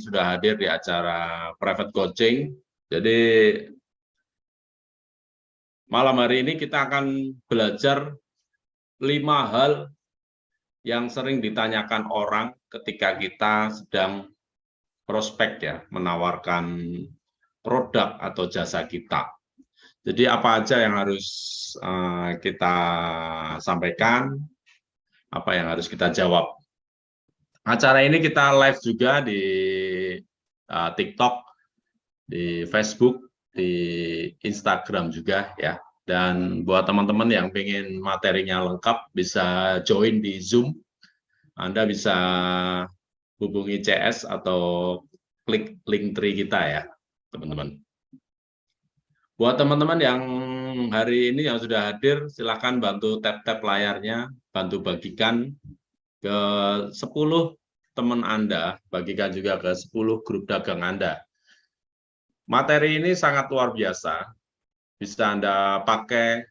sudah hadir di acara private coaching. Jadi malam hari ini kita akan belajar 5 hal yang sering ditanyakan orang ketika kita sedang prospek ya, menawarkan produk atau jasa kita. Jadi apa aja yang harus kita sampaikan, apa yang harus kita jawab. Acara ini kita live juga di TikTok, di Facebook, di Instagram juga ya. Dan buat teman-teman yang ingin materinya lengkap bisa join di Zoom. Anda bisa hubungi CS atau klik link tree kita ya, teman-teman. Buat teman-teman yang hari ini yang sudah hadir, silakan bantu tap-tap layarnya, bantu bagikan ke 10 teman Anda, bagikan juga ke 10 grup dagang Anda. Materi ini sangat luar biasa, bisa Anda pakai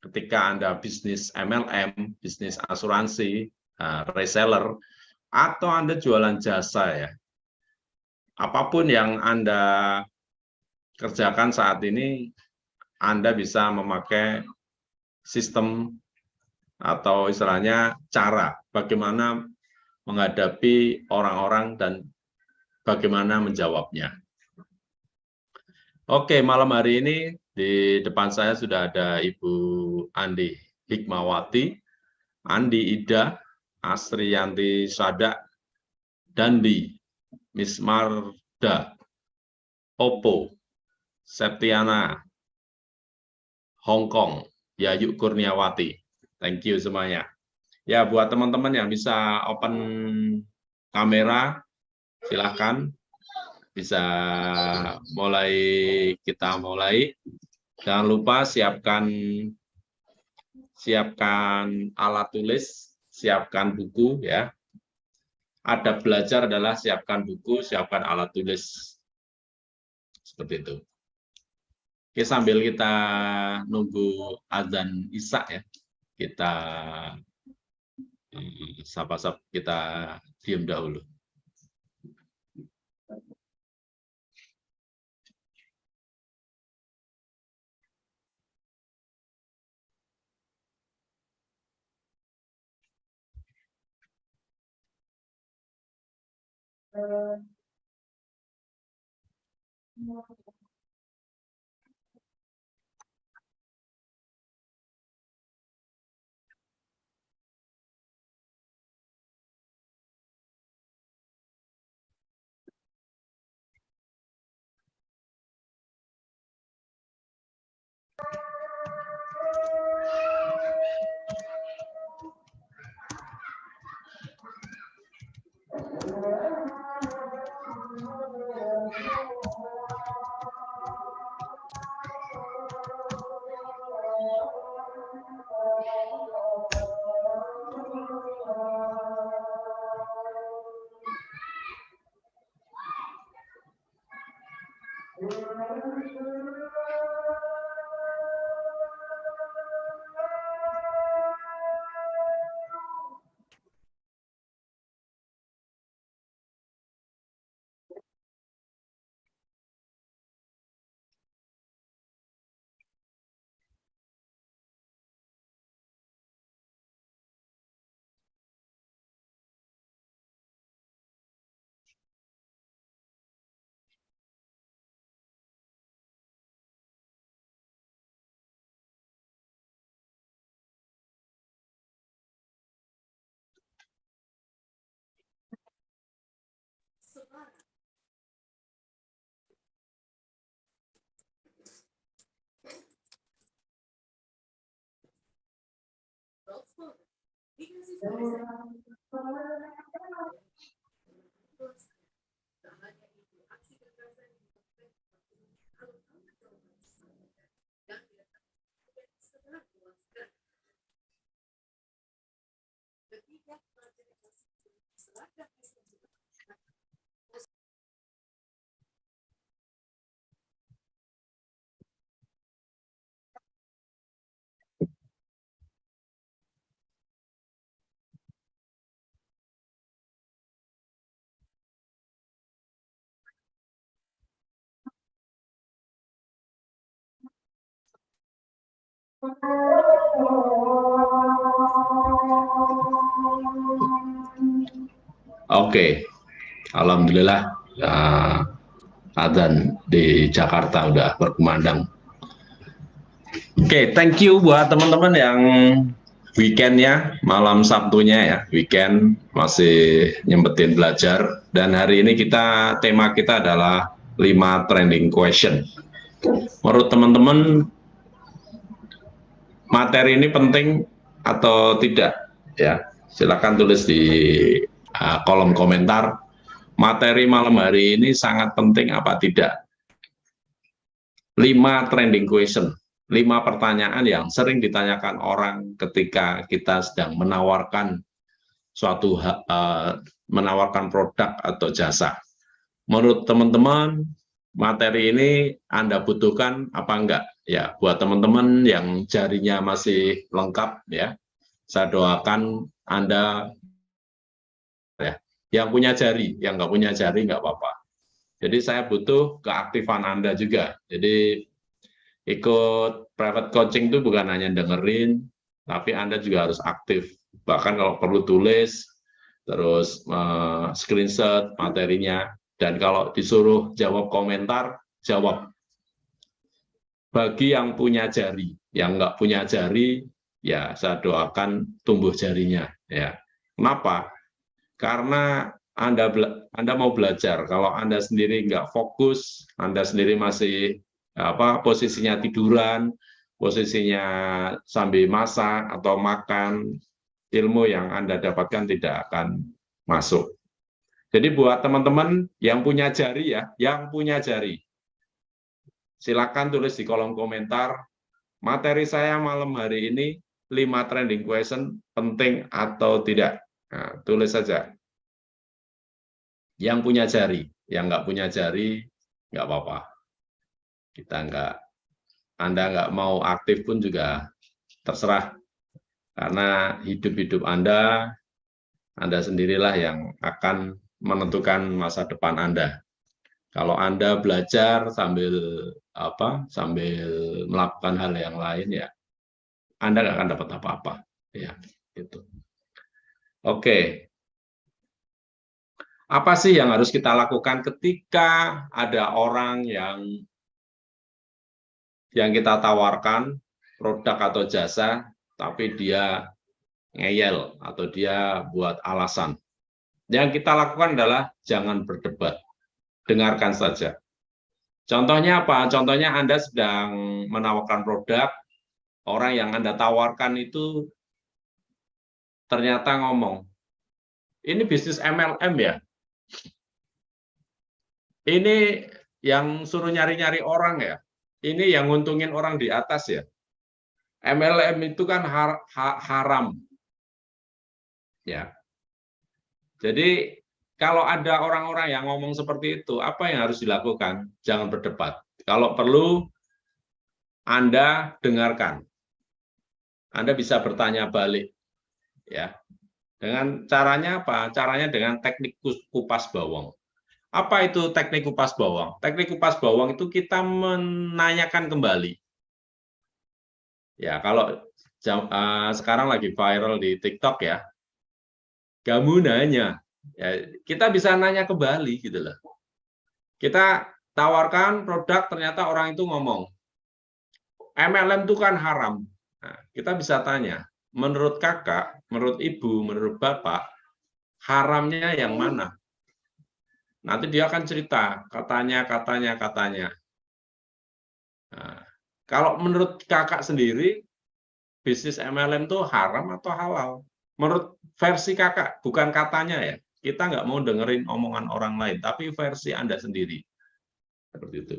ketika Anda bisnis MLM, bisnis asuransi, reseller, atau Anda jualan jasa ya. Apapun yang Anda kerjakan saat ini, Anda bisa memakai sistem atau istilahnya cara bagaimana menghadapi orang-orang dan bagaimana menjawabnya. Oke, malam hari ini di depan saya sudah ada Ibu Andi Hikmawati, Andi Ida, Asriyanti Sada, Dandi, Miss Marda, Oppo, Septiana, Hongkong, Yayu Kurniawati. Thank you semuanya. Ya, buat teman-teman yang bisa open kamera, silahkan. Bisa kita mulai. Jangan lupa siapkan alat tulis, siapkan buku ya. Adab belajar adalah siapkan buku, siapkan alat tulis. Seperti itu. Oke, sambil kita nunggu azan Isya ya. Kita sapa-sapa, kita diam dahulu. Oke, alhamdulillah adzan di Jakarta udah berkumandang. Oke, thank you buat teman-teman yang weekendnya, malam Sabtunya ya, weekend masih nyempetin belajar. Dan hari ini tema kita adalah 5 trending question. Menurut teman-teman, materi ini penting atau tidak? Ya, silakan tulis di kolom komentar. Materi malam hari ini sangat penting apa tidak? 5 trending question. 5 pertanyaan yang sering ditanyakan orang ketika kita sedang menawarkan menawarkan produk atau jasa. Menurut teman-teman, materi ini Anda butuhkan apa enggak? Ya, buat teman-teman yang jarinya masih lengkap ya, saya doakan Anda ya, yang punya jari, yang nggak punya jari nggak apa-apa. Jadi saya butuh keaktifan Anda juga. Jadi ikut private coaching itu bukan hanya dengerin, tapi Anda juga harus aktif. Bahkan kalau perlu tulis, terus screenshot materinya, dan kalau disuruh jawab komentar, jawab. Bagi yang punya jari, yang nggak punya jari, ya saya doakan tumbuh jarinya. Ya, kenapa? Karena Anda mau belajar, kalau Anda sendiri nggak fokus, Anda sendiri masih posisinya tiduran, posisinya sambil masak atau makan, ilmu yang Anda dapatkan tidak akan masuk. Jadi buat teman-teman yang punya jari ya, yang punya jari, silakan tulis di kolom komentar, materi saya malam hari ini 5 trending question penting atau tidak. Nah, tulis saja. Yang punya jari, yang nggak punya jari, nggak apa-apa. Anda nggak mau aktif pun juga terserah. Karena hidup-hidup Anda sendirilah yang akan menentukan masa depan Anda. Kalau Anda belajar sambil melakukan hal yang lain ya, Anda nggak akan dapat apa-apa. Ya, gitu. Oke. Apa sih yang harus kita lakukan ketika ada orang yang kita tawarkan produk atau jasa, tapi dia ngeyel atau dia buat alasan. Yang kita lakukan adalah jangan berdebat, dengarkan saja. Contohnya apa? Contohnya Anda sedang menawarkan produk, orang yang Anda tawarkan itu ternyata ngomong, ini bisnis MLM ya? Ini yang suruh nyari-nyari orang ya? Ini yang nguntungin orang di atas ya? MLM itu kan haram. Ya. Jadi kalau ada orang-orang yang ngomong seperti itu, apa yang harus dilakukan? Jangan berdebat. Kalau perlu, Anda dengarkan. Anda bisa bertanya balik. Ya. Dengan caranya apa? Caranya dengan teknik kupas bawang. Apa itu teknik kupas bawang? Teknik kupas bawang itu kita menanyakan kembali. Ya, kalau sekarang lagi viral di TikTok ya, kamu nanya, ya, kita bisa nanya kembali gitu loh. Kita tawarkan produk, ternyata orang itu ngomong, MLM itu kan haram. Nah, kita bisa tanya, menurut kakak, menurut ibu, menurut bapak, haramnya yang mana? Nanti dia akan cerita, katanya. Nah, kalau menurut kakak sendiri, bisnis MLM itu haram atau halal? Menurut versi kakak, bukan katanya ya. Kita nggak mau dengerin omongan orang lain, tapi versi Anda sendiri. Seperti itu.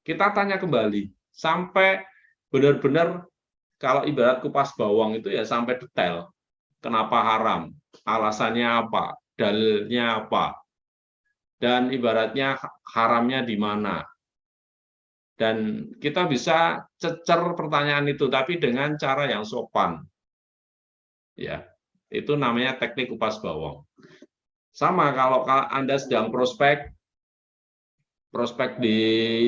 Kita tanya kembali, sampai benar-benar kalau ibarat kupas bawang itu ya sampai detail. Kenapa haram? Alasannya apa? Dalilnya apa? Dan ibaratnya haramnya di mana? Dan kita bisa cecer pertanyaan itu, tapi dengan cara yang sopan. Ya, itu namanya teknik kupas bawang. Sama kalau Anda sedang prospek di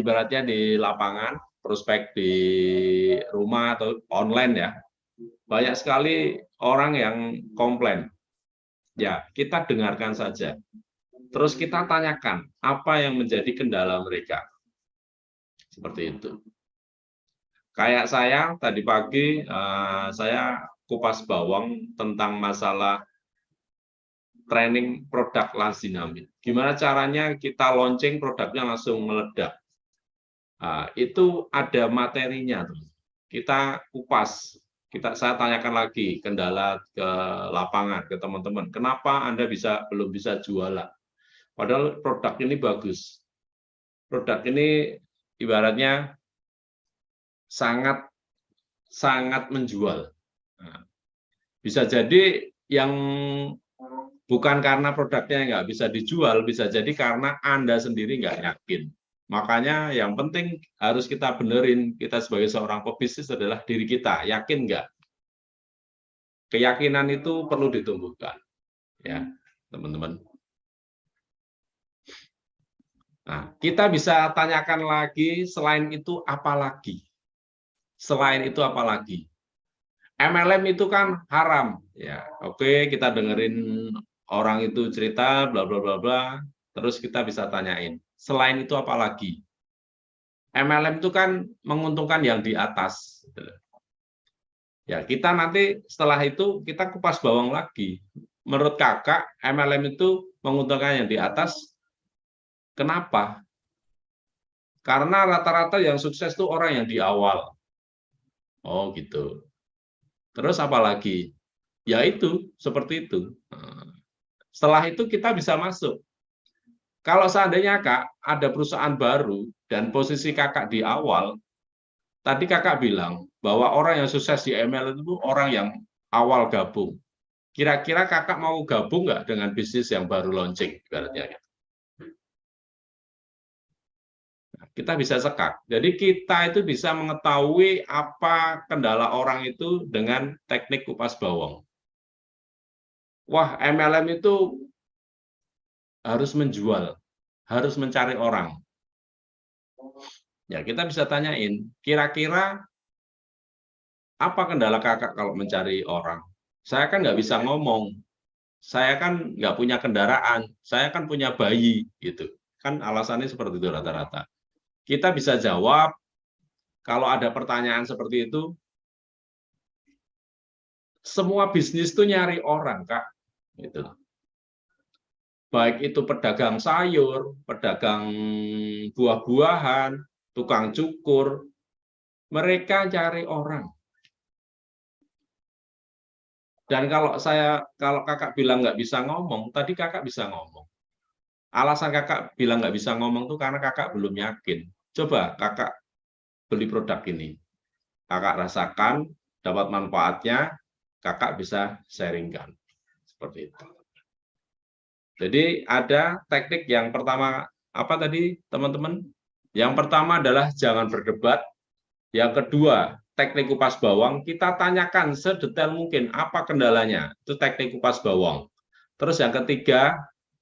ibaratnya di lapangan, prospek di rumah atau online ya, banyak sekali orang yang komplain. Ya, kita dengarkan saja. Terus kita tanyakan apa yang menjadi kendala mereka. Seperti itu. Kayak saya tadi pagi, saya kupas bawang tentang masalah training produk lazinamin. Gimana caranya kita launching produknya langsung meledak. Itu ada materinya tuh. Kita kupas, saya tanyakan lagi kendala ke lapangan ke teman-teman. Kenapa Anda belum bisa jualan? Padahal produk ini bagus. Produk ini ibaratnya sangat menjual. Bisa jadi yang bukan karena produknya nggak bisa dijual, bisa jadi karena Anda sendiri nggak yakin. Makanya yang penting harus kita benerin, kita sebagai seorang pebisnis adalah diri kita, yakin nggak? Keyakinan itu perlu ditumbuhkan, ya teman-teman. Nah, kita bisa tanyakan lagi, selain itu apa lagi? Selain itu apa lagi? MLM itu kan haram, ya. Oke, kita dengerin orang itu cerita, bla bla bla bla, terus kita bisa tanyain, selain itu apa lagi? MLM itu kan menguntungkan yang di atas. Ya, kita nanti setelah itu kita kupas bawang lagi. Menurut kakak, MLM itu menguntungkan yang di atas. Kenapa? Karena rata-rata yang sukses itu orang yang di awal. Oh gitu. Terus apa lagi? Ya itu, seperti itu. Setelah itu kita bisa masuk. Kalau seandainya Kak, ada perusahaan baru dan posisi kakak di awal, tadi kakak bilang bahwa orang yang sukses di ML itu orang yang awal gabung. Kira-kira kakak mau gabung nggak dengan bisnis yang baru launching? Kita bisa sekak. Jadi kita itu bisa mengetahui apa kendala orang itu dengan teknik kupas bawang. Wah, MLM itu harus menjual, harus mencari orang. Ya, kita bisa tanyain, kira-kira apa kendala kakak kalau mencari orang? Saya kan nggak bisa ngomong, saya kan nggak punya kendaraan, saya kan punya bayi, gitu. Kan alasannya seperti itu rata-rata. Kita bisa jawab, kalau ada pertanyaan seperti itu, semua bisnis itu nyari orang, Kak. Gitu. Baik itu pedagang sayur, pedagang buah-buahan, tukang cukur, mereka cari orang. Dan kalau kakak bilang nggak bisa ngomong, tadi kakak bisa ngomong. Alasan kakak bilang nggak bisa ngomong tuh karena kakak belum yakin. Coba kakak beli produk ini, kakak rasakan, dapat manfaatnya, kakak bisa sharingkan. Seperti itu. Jadi ada teknik yang pertama, apa tadi teman-teman? Yang pertama adalah jangan berdebat. Yang kedua, teknik kupas bawang, kita tanyakan sedetail mungkin apa kendalanya. Itu teknik kupas bawang. Terus yang ketiga,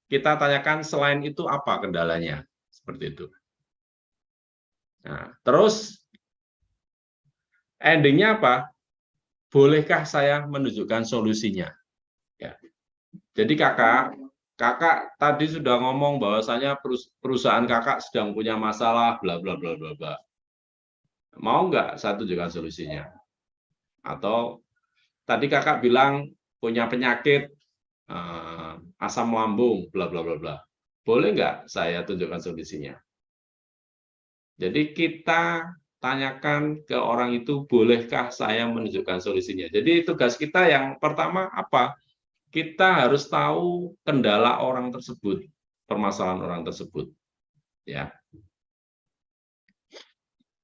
kita tanyakan selain itu apa kendalanya. Seperti itu. Nah, terus endingnya apa? Bolehkah saya menunjukkan solusinya? Ya. Jadi kakak tadi sudah ngomong bahwasanya perusahaan kakak sedang punya masalah, bla bla bla bla bla. Mau nggak saya tunjukkan solusinya? Atau tadi kakak bilang punya penyakit asam lambung, bla bla bla bla. Boleh nggak saya tunjukkan solusinya? Jadi kita tanyakan ke orang itu, bolehkah saya menunjukkan solusinya? Jadi tugas kita yang pertama apa? Kita harus tahu kendala orang tersebut, permasalahan orang tersebut. Ya.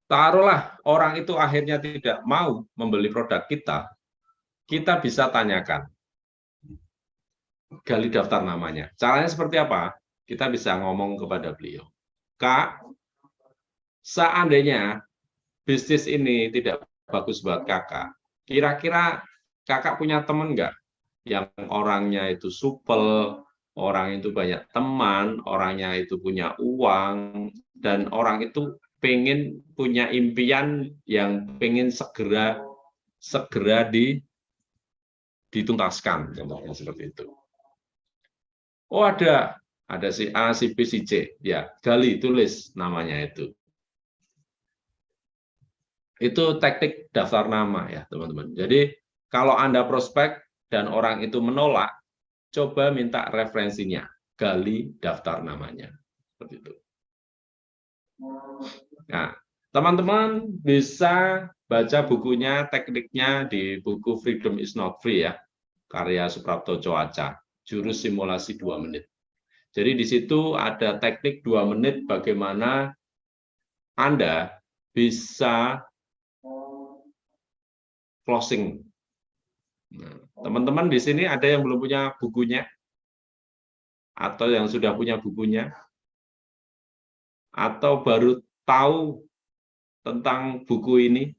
Taruhlah orang itu akhirnya tidak mau membeli produk kita bisa tanyakan, gali daftar namanya. Caranya seperti apa? Kita bisa ngomong kepada beliau, Kak, seandainya bisnis ini tidak bagus buat kakak, kira-kira kakak punya teman nggak yang orangnya itu supel, orang itu banyak teman, orangnya itu punya uang, dan orang itu pengen punya impian yang pengen segera dituntaskan, contohnya seperti itu. Oh ada si A, si B, si C, ya gali, tulis namanya itu. Itu teknik daftar nama ya teman-teman. Jadi kalau Anda prospek dan orang itu menolak, coba minta referensinya, gali daftar namanya, seperti itu. Nah, teman-teman bisa baca bukunya, tekniknya di buku Freedom is Not Free ya, karya Suprapto Coaca, jurus simulasi 2 menit. Jadi di situ ada teknik 2 menit bagaimana Anda bisa closing. Nah, teman-teman di sini ada yang belum punya bukunya atau yang sudah punya bukunya atau baru tahu tentang buku ini?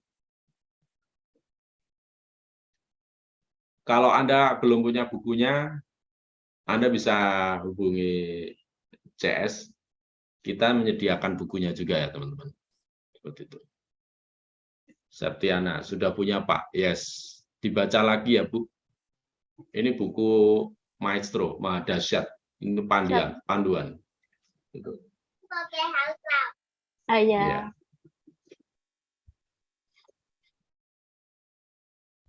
Kalau Anda belum punya bukunya, Anda bisa hubungi CS. Kita menyediakan bukunya juga ya teman-teman. Seperti itu. Septiana, sudah punya Pak? Yes. Dibaca lagi ya Bu. Ini buku Maestro, Mahadasyat. Ini panduan. Itu. Ya.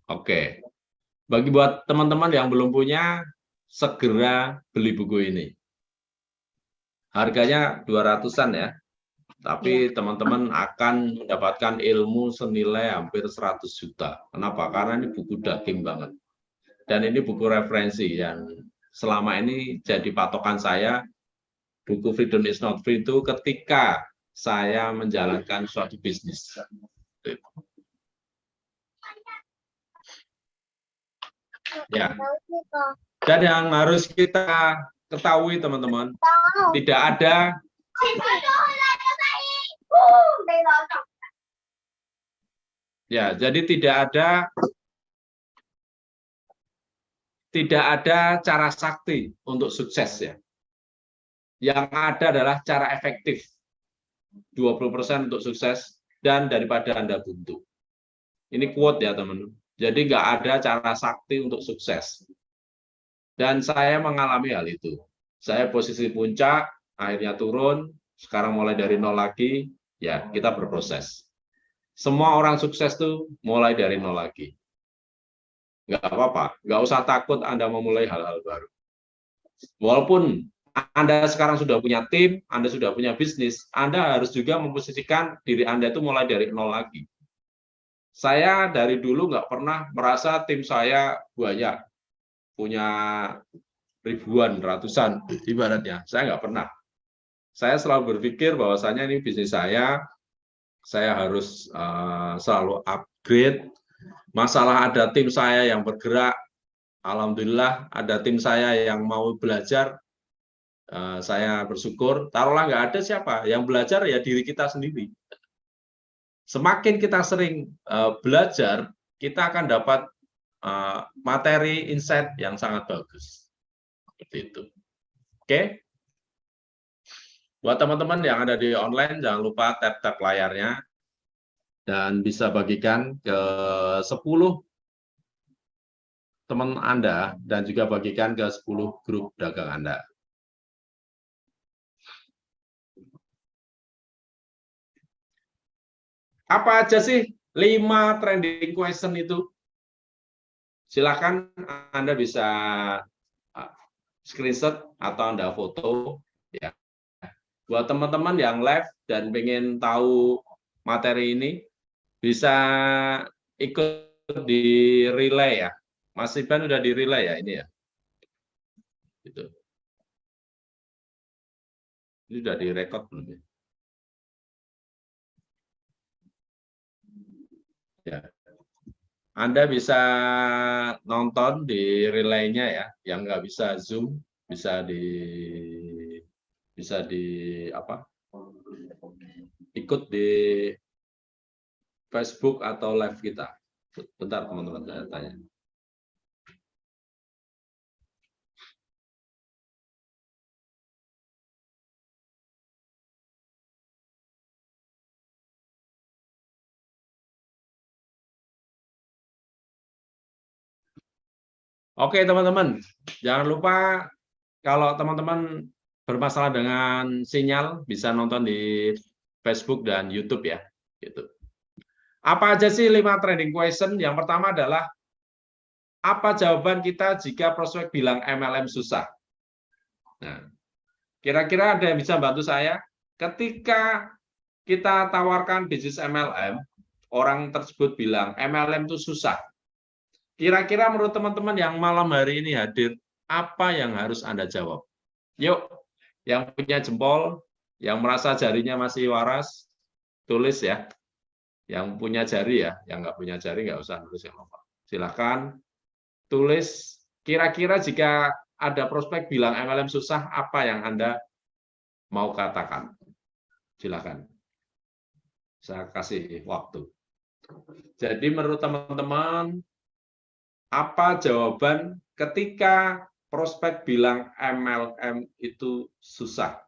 Oke. Bagi buat teman-teman yang belum punya, segera beli buku ini. Harganya 200-an ya. Tapi teman-teman akan mendapatkan ilmu senilai hampir 100 juta. Kenapa? Karena ini buku daging banget. Dan ini buku referensi yang selama ini jadi patokan saya. Buku Freedom is Not Free itu ketika saya menjalankan suatu bisnis. Ya. Dan yang harus kita ketahui teman-teman, tidak ada ya, jadi tidak ada cara sakti untuk sukses ya. Yang ada adalah cara efektif. 20% untuk sukses dan daripada Anda buntu. Ini quote ya teman-teman. Jadi nggak ada cara sakti untuk sukses. Dan saya mengalami hal itu. Saya posisi puncak, akhirnya turun, sekarang mulai dari nol lagi, ya kita berproses. Semua orang sukses tuh mulai dari nol lagi. Nggak apa-apa, nggak usah takut Anda memulai hal-hal baru. Walaupun Anda sekarang sudah punya tim, Anda sudah punya bisnis, Anda harus juga memposisikan diri Anda itu mulai dari nol lagi. Saya dari dulu nggak pernah merasa tim saya banyak, punya ribuan, ratusan, ibaratnya. Saya nggak pernah. Saya selalu berpikir bahwasanya ini bisnis saya harus selalu upgrade. Masalah ada tim saya yang bergerak, alhamdulillah ada tim saya yang mau belajar, saya bersyukur. Taruhlah nggak ada siapa yang belajar ya diri kita sendiri. Semakin kita sering belajar, kita akan dapat materi insight yang sangat bagus. Seperti itu. Oke. Buat teman-teman yang ada di online, jangan lupa tap-tap layarnya dan bisa bagikan ke 10 teman Anda dan juga bagikan ke 10 grup dagang Anda. Apa aja sih 5 trending question itu? Silakan Anda bisa screenshot atau Anda foto ya. Buat teman-teman yang live dan pengen tahu materi ini, bisa ikut di relay ya. Mas Iban udah di relay ya ini ya. Gitu. Ini sudah direkod belum ya? Ya. Anda bisa nonton di relaynya ya, yang nggak bisa Zoom, bisa di apa? Ikut di Facebook atau live kita. Bentar teman-teman saya tanya. Oke, teman-teman. Jangan lupa kalau teman-teman bermasalah dengan sinyal, bisa nonton di Facebook dan YouTube ya. Gitu. Apa aja sih 5 trending question? Yang pertama adalah, apa jawaban kita jika prospek bilang MLM susah? Nah, kira-kira ada yang bisa bantu saya? Ketika kita tawarkan bisnis MLM, orang tersebut bilang MLM itu susah. Kira-kira menurut teman-teman yang malam hari ini hadir, apa yang harus Anda jawab? Yuk, yang punya jempol, yang merasa jarinya masih waras, tulis ya. Yang punya jari ya, yang nggak punya jari nggak usah nulis yang lupa. Silakan tulis, kira-kira jika ada prospek bilang MLM susah, apa yang Anda mau katakan? Silakan. Saya kasih waktu. Jadi menurut teman-teman, apa jawaban ketika prospek bilang MLM itu susah?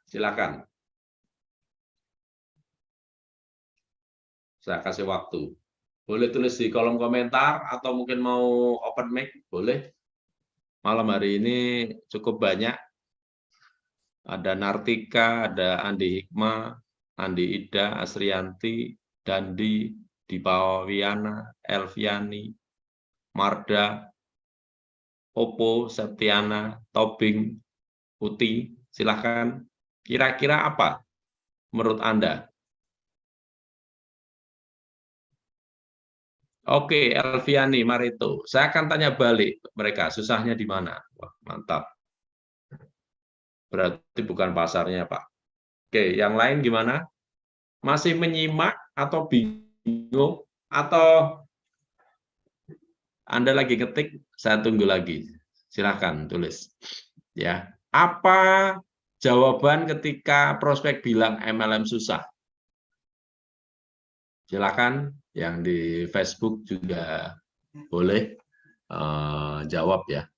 Silakan. Saya kasih waktu. Boleh tulis di kolom komentar atau mungkin mau open mic, boleh. Malam hari ini cukup banyak. Ada Nartika, ada Andi Hikmah, Andi Ida, Asrianti, Dandi, Dipawiana, Elviani, Marda, Opo, Septiana, Tobing, Uti. Silahkan. Kira-kira apa menurut Anda? Oke, Elviani, Marito. Saya akan tanya balik mereka, susahnya di mana? Wah, mantap. Berarti bukan pasarnya, Pak. Oke, yang lain gimana? Masih menyimak atau bingung? Atau Anda lagi ketik? Saya tunggu lagi. Silahkan tulis. Ya, apa jawaban ketika prospek bilang MLM susah? Silakan, yang di Facebook juga boleh jawab ya.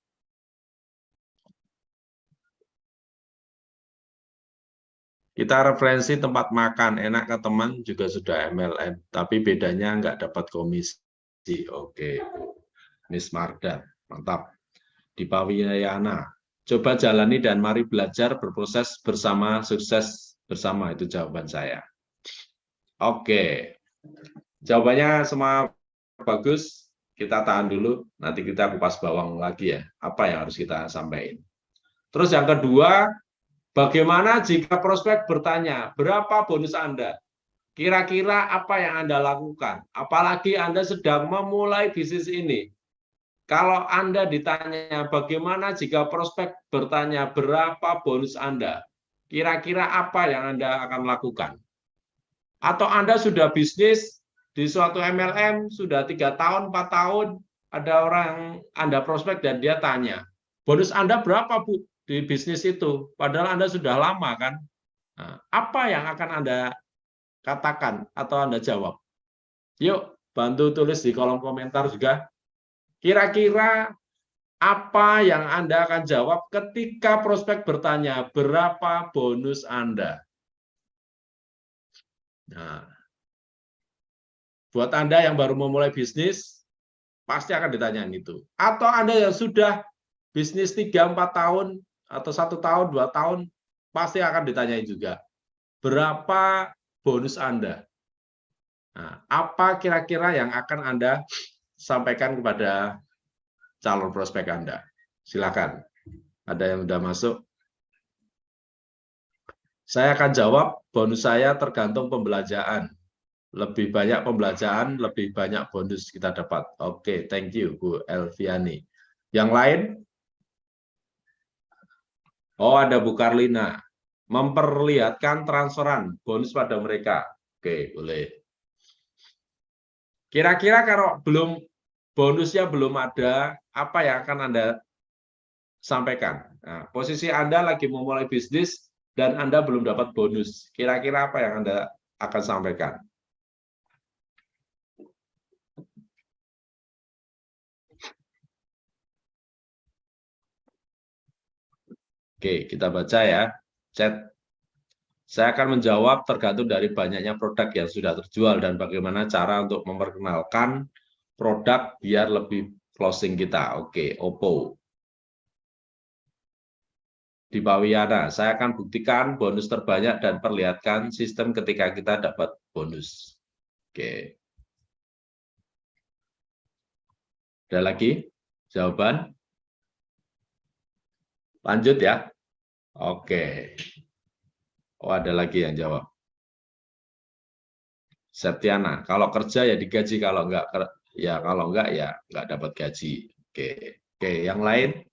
Kita referensi tempat makan, enak ke teman juga sudah MLM, tapi bedanya nggak dapat komisi. Oke, Miss Marda, mantap. Di Pawiyana, coba jalani dan mari belajar berproses bersama, sukses bersama, itu jawaban saya. Oke, jawabannya semua bagus, kita tahan dulu, nanti kita kupas bawang lagi ya, apa yang harus kita sampaikan. Terus yang kedua, bagaimana jika prospek bertanya, berapa bonus Anda? Kira-kira apa yang Anda lakukan? Apalagi Anda sedang memulai bisnis ini. Kalau Anda ditanya bagaimana jika prospek bertanya berapa bonus Anda? Kira-kira apa yang Anda akan lakukan? Atau Anda sudah bisnis di suatu MLM, sudah 3 tahun, 4 tahun, ada orang Anda prospek dan dia tanya, bonus Anda berapa, Bu, di bisnis itu? Padahal Anda sudah lama, kan? Nah, apa yang akan Anda katakan atau Anda jawab? Yuk, bantu tulis di kolom komentar juga. Kira-kira apa yang Anda akan jawab ketika prospek bertanya, berapa bonus Anda? Nah, buat Anda yang baru memulai bisnis, pasti akan ditanyain itu. Atau Anda yang sudah bisnis 3-4 tahun, atau 1 tahun, 2 tahun, pasti akan ditanyain juga. Berapa bonus Anda? Nah, apa kira-kira yang akan Anda sampaikan kepada calon prospek Anda? Silakan. Ada yang sudah masuk? Saya akan jawab, bonus saya tergantung pembelanjaan. Lebih banyak pembelanjaan, lebih banyak bonus kita dapat. Oke, thank you, Bu Elviani. Yang lain? Oh, ada Bu Karlina. Memperlihatkan transferan bonus pada mereka. Oke, boleh. Kira-kira kalau bonusnya belum ada, apa yang akan Anda sampaikan? Nah, posisi Anda lagi memulai bisnis dan Anda belum dapat bonus. Kira-kira apa yang Anda akan sampaikan? Oke, kita baca ya. Chat. Saya akan menjawab tergantung dari banyaknya produk yang sudah terjual dan bagaimana cara untuk memperkenalkan produk biar lebih closing kita. Oke, Oppo. Di Pawiana, saya akan buktikan bonus terbanyak dan perlihatkan sistem ketika kita dapat bonus. Oke. Ada lagi jawaban? Lanjut ya. Oke. Oh, ada lagi yang jawab. Septiana, kalau kerja ya digaji, kalau enggak ya enggak dapat gaji. Oke. Oke, yang lain?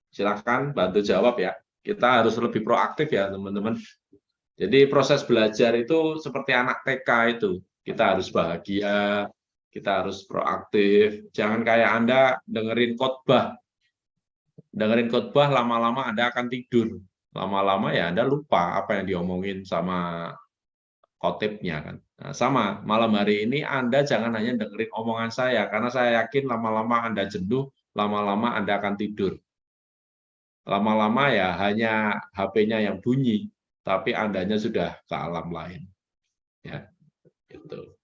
Silakan bantu jawab ya. Kita harus lebih proaktif ya, teman-teman. Jadi proses belajar itu seperti anak TK itu. Kita harus bahagia, kita harus proaktif. Jangan kayak Anda dengerin khotbah. Dengerin khotbah lama-lama Anda akan tidur. Lama-lama ya Anda lupa apa yang diomongin sama khotibnya kan. Nah, sama, malam hari ini Anda jangan hanya dengerin omongan saya, karena saya yakin lama-lama Anda jenuh, lama-lama Anda akan tidur. Lama-lama ya hanya HP-nya yang bunyi, tapi Andanya sudah ke alam lain. Ya, gitu.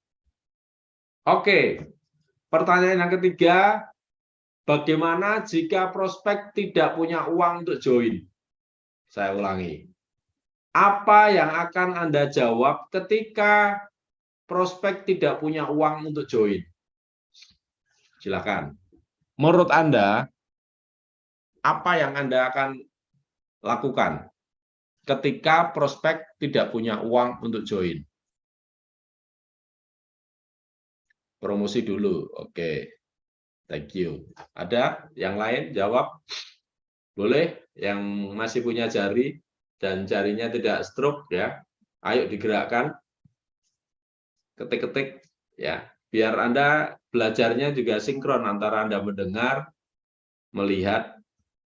Oke, pertanyaan yang ketiga, bagaimana jika prospek tidak punya uang untuk join? Saya ulangi. Apa yang akan Anda jawab ketika prospek tidak punya uang untuk join? Silakan. Menurut Anda, apa yang Anda akan lakukan ketika prospek tidak punya uang untuk join? Promosi dulu, oke. Thank you. Ada yang lain jawab? Boleh, yang masih punya jari dan jarinya tidak stroke ya. Ayo digerakkan. Ketik-ketik ya. Biar Anda belajarnya juga sinkron antara Anda mendengar, melihat,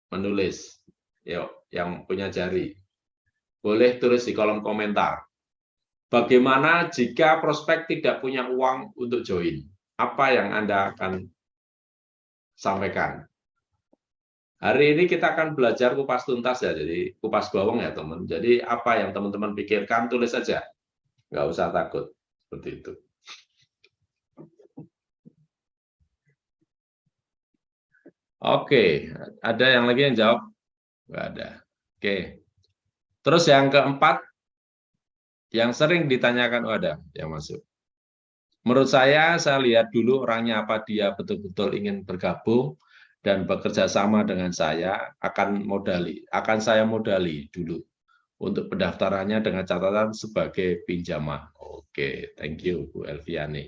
menulis. Yuk, yang punya jari. Boleh tulis di kolom komentar. Bagaimana jika prospek tidak punya uang untuk join? Apa yang Anda akan sampaikan? Hari ini kita akan belajar kupas tuntas ya, jadi kupas bawang ya teman. Jadi apa yang teman-teman pikirkan tulis saja, nggak usah takut seperti itu. Oke, ada yang lagi yang jawab? Nggak ada. Oke. Terus yang keempat, yang sering ditanyakan, oh ada yang masuk. Menurut saya lihat dulu orangnya apa dia betul-betul ingin bergabung dan bekerja sama dengan saya, akan saya modali dulu untuk pendaftarannya dengan catatan sebagai pinjaman. Oke, thank you Bu Elviani.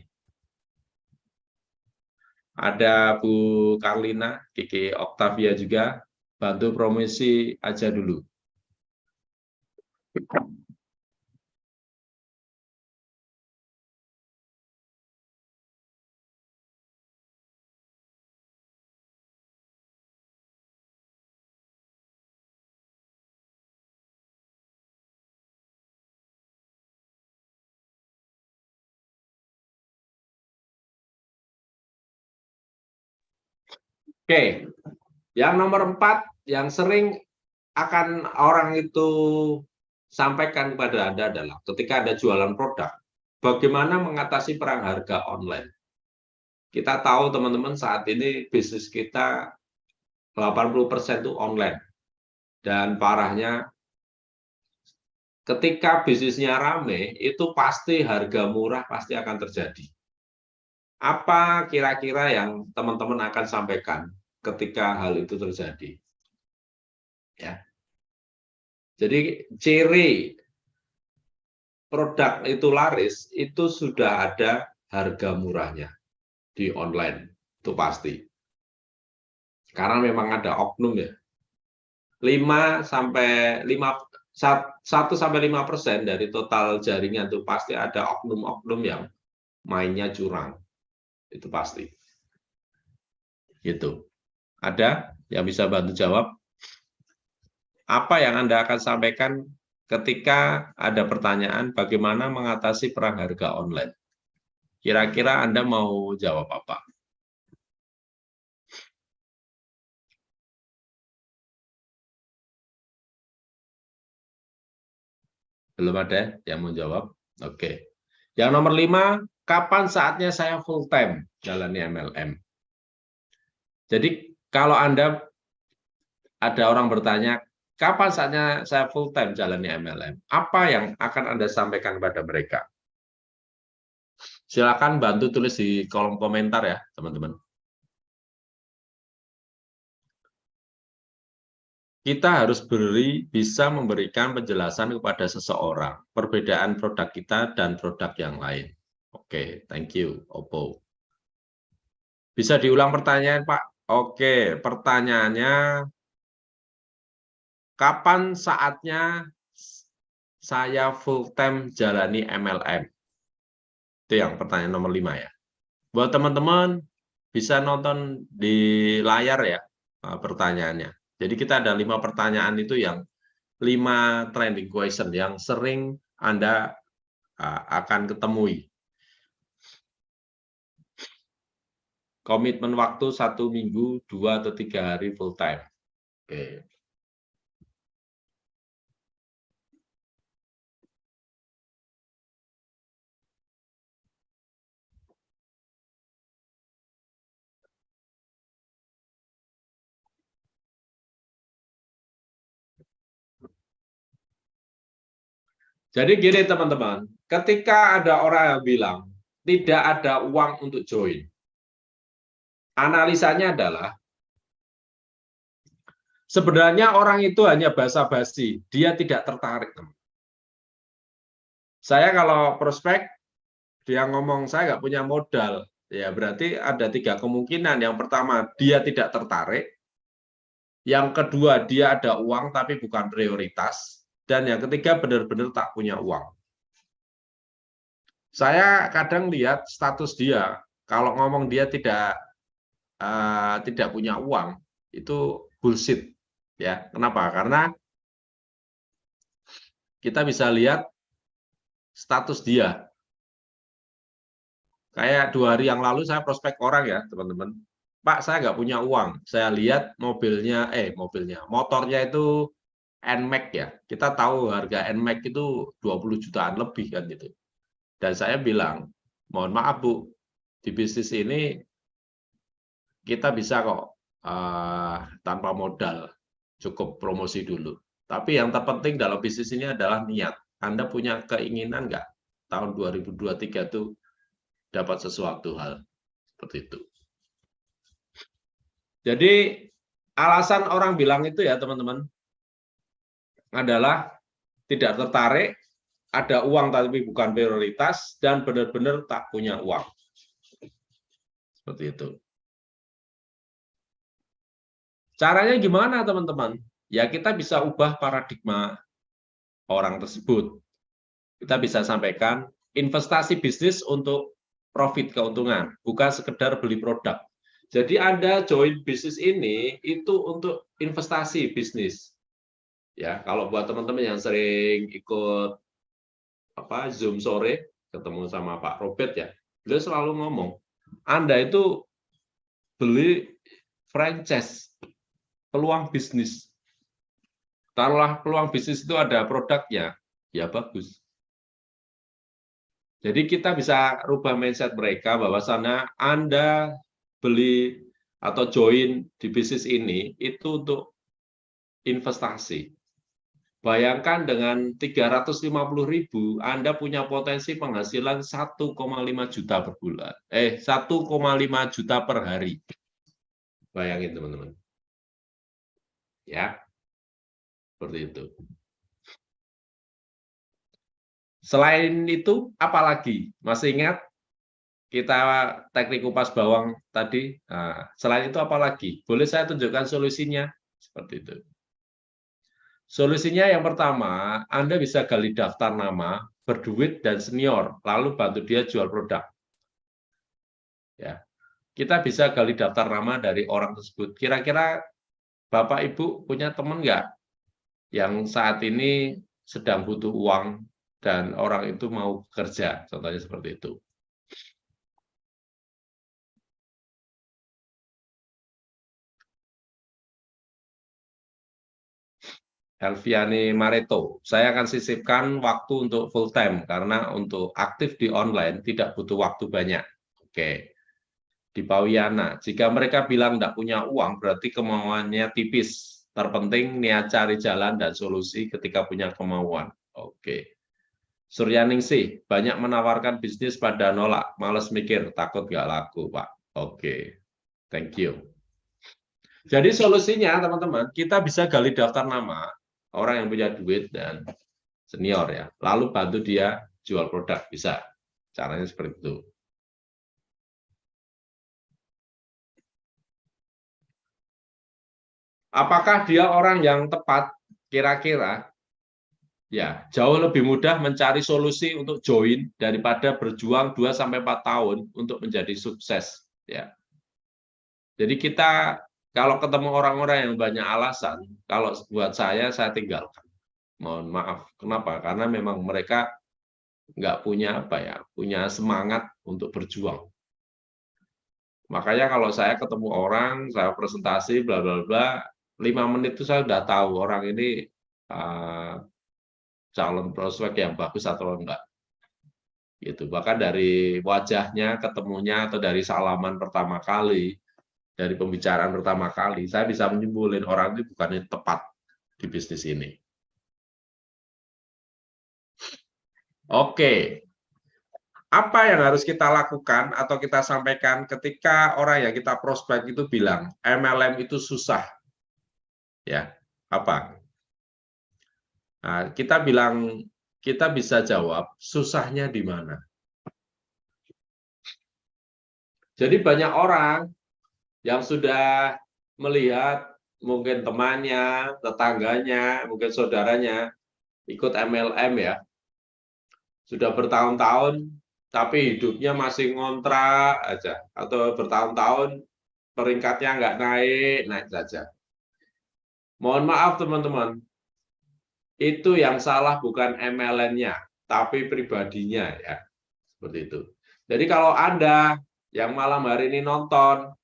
Ada Bu Karlina, Kiki Octavia juga, bantu promosi aja dulu. Oke, yang nomor 4 yang sering akan orang itu sampaikan kepada Anda adalah ketika Anda jualan produk, bagaimana mengatasi perang harga online. Kita tahu teman-teman saat ini bisnis kita 80% itu online. Dan parahnya ketika bisnisnya rame, itu pasti harga murah pasti akan terjadi. Apa kira-kira yang teman-teman akan sampaikan ketika hal itu terjadi? Ya. Jadi ciri produk itu laris itu sudah ada harga murahnya di online, itu pasti. Karena memang ada oknum ya. 1-5% dari total jaringan itu pasti ada oknum-oknum yang mainnya curang. Itu pasti. Gitu. Ada yang bisa bantu jawab? Apa yang Anda akan sampaikan ketika ada pertanyaan bagaimana mengatasi perang harga online? Kira-kira Anda mau jawab apa? Belum ada yang mau jawab? Oke. Yang nomor 5, kapan saatnya saya full time jalani MLM? Jadi kalau Anda ada orang bertanya, kapan saatnya saya full time jalani MLM? Apa yang akan Anda sampaikan kepada mereka? Silakan bantu tulis di kolom komentar ya, teman-teman. Kita harus bisa memberikan penjelasan kepada seseorang, perbedaan produk kita dan produk yang lain. Oke, thank you, Oppo. Bisa diulang pertanyaan, Pak? Oke, pertanyaannya, kapan saatnya saya full time jalani MLM? Itu yang pertanyaan nomor 5 ya. Buat teman-teman, bisa nonton di layar ya pertanyaannya. Jadi kita ada 5 pertanyaan itu yang 5 trending question yang sering Anda akan ketemui. Komitmen waktu 1 minggu, 2 atau 3 hari full time. Oke. Jadi gini teman-teman, ketika ada orang yang bilang tidak ada uang untuk join, analisanya adalah sebenarnya orang itu hanya basa-basi, dia tidak tertarik. Saya kalau prospek, dia ngomong saya nggak punya modal, ya berarti ada 3 kemungkinan. Yang pertama, dia tidak tertarik. Yang kedua, dia ada uang tapi bukan prioritas. Dan yang ketiga, benar-benar tak punya uang. Saya kadang lihat status dia, kalau ngomong dia tidak punya uang, itu bullshit. Ya, kenapa? Karena kita bisa lihat status dia. Kayak 2 hari yang lalu saya prospek orang ya, teman-teman. Pak, saya nggak punya uang. Saya lihat motornya itu NMAX ya. Kita tahu harga NMAX itu 20 jutaan lebih kan gitu. Dan saya bilang, mohon maaf Bu, di bisnis ini kita bisa kok tanpa modal, cukup promosi dulu. Tapi yang terpenting dalam bisnis ini adalah niat. Anda punya keinginan nggak tahun 2023 itu dapat sesuatu hal seperti itu. Jadi alasan orang bilang itu ya teman-teman adalah tidak tertarik, ada uang tapi bukan prioritas, dan benar-benar tak punya uang. Seperti itu. Caranya gimana teman-teman? Ya kita bisa ubah paradigma orang tersebut. Kita bisa sampaikan investasi bisnis untuk profit keuntungan, bukan sekedar beli produk. Jadi Anda join bisnis ini itu untuk investasi bisnis. Ya, kalau buat teman-teman yang sering ikut Zoom sore ketemu sama Pak Robert ya, beliau selalu ngomong, Anda itu beli franchise, peluang bisnis. Taruhlah peluang bisnis itu ada produknya, ya bagus. Jadi kita bisa rubah mindset mereka bahwa sana Anda beli atau join di bisnis ini itu untuk investasi. Bayangkan dengan 350.000 Anda punya potensi penghasilan 1,5 juta per bulan. 1,5 juta per hari. Bayangin teman-teman. Ya. Seperti itu. Selain itu, apalagi? Masih ingat kita teknik kupas bawang tadi? Nah, selain itu apalagi? Boleh saya tunjukkan solusinya? Seperti itu. Solusinya yang pertama, Anda bisa gali daftar nama, berduit, dan senior, lalu bantu dia jual produk. Ya, kita bisa gali daftar nama dari orang tersebut. Kira-kira Bapak Ibu punya teman nggak yang saat ini sedang butuh uang dan orang itu mau kerja, contohnya seperti itu. Elviani Mareto, saya akan sisipkan waktu untuk full time karena untuk aktif di online tidak butuh waktu banyak. Oke. di Pawiana. Jika mereka bilang tidak punya uang, berarti kemauannya tipis. Terpenting niat cari jalan dan solusi ketika punya kemauan. Oke. Suryaningsih, banyak menawarkan bisnis pada nolak. Males mikir, takut nggak laku, Pak. Oke. Thank you. Jadi solusinya, teman-teman, kita bisa gali daftar nama orang yang punya duit dan senior ya. Lalu bantu dia jual produk, bisa. Caranya seperti itu. Apakah dia orang yang tepat? Kira-kira ya, jauh lebih mudah mencari solusi untuk join daripada berjuang 2-4 tahun untuk menjadi sukses ya. Jadi kita kalau ketemu orang-orang yang banyak alasan, kalau buat saya tinggalkan. Mohon maaf. Kenapa? Karena memang mereka nggak punya apa ya, punya semangat untuk berjuang. Makanya kalau saya ketemu orang, saya presentasi, bla bla bla, 5 menit itu saya sudah tahu orang ini calon prospek yang bagus atau enggak. Gitu. Bahkan dari wajahnya, ketemunya, atau dari salaman pertama kali, dari pembicaraan pertama kali, saya bisa menyimpulkan orang itu bukannya tepat di bisnis ini. Oke. Apa yang harus kita lakukan atau kita sampaikan ketika orang yang kita prospek itu bilang MLM itu susah? Ya, apa? Nah, kita bisa jawab susahnya di mana. Jadi banyak orang yang sudah melihat mungkin temannya, tetangganya, mungkin saudaranya ikut MLM ya, sudah bertahun-tahun, tapi hidupnya masih ngontrak aja, atau bertahun-tahun peringkatnya nggak naik, naik saja. Mohon maaf teman-teman, itu yang salah bukan MLM-nya, tapi pribadinya ya, seperti itu. Jadi kalau Anda yang malam hari ini nonton,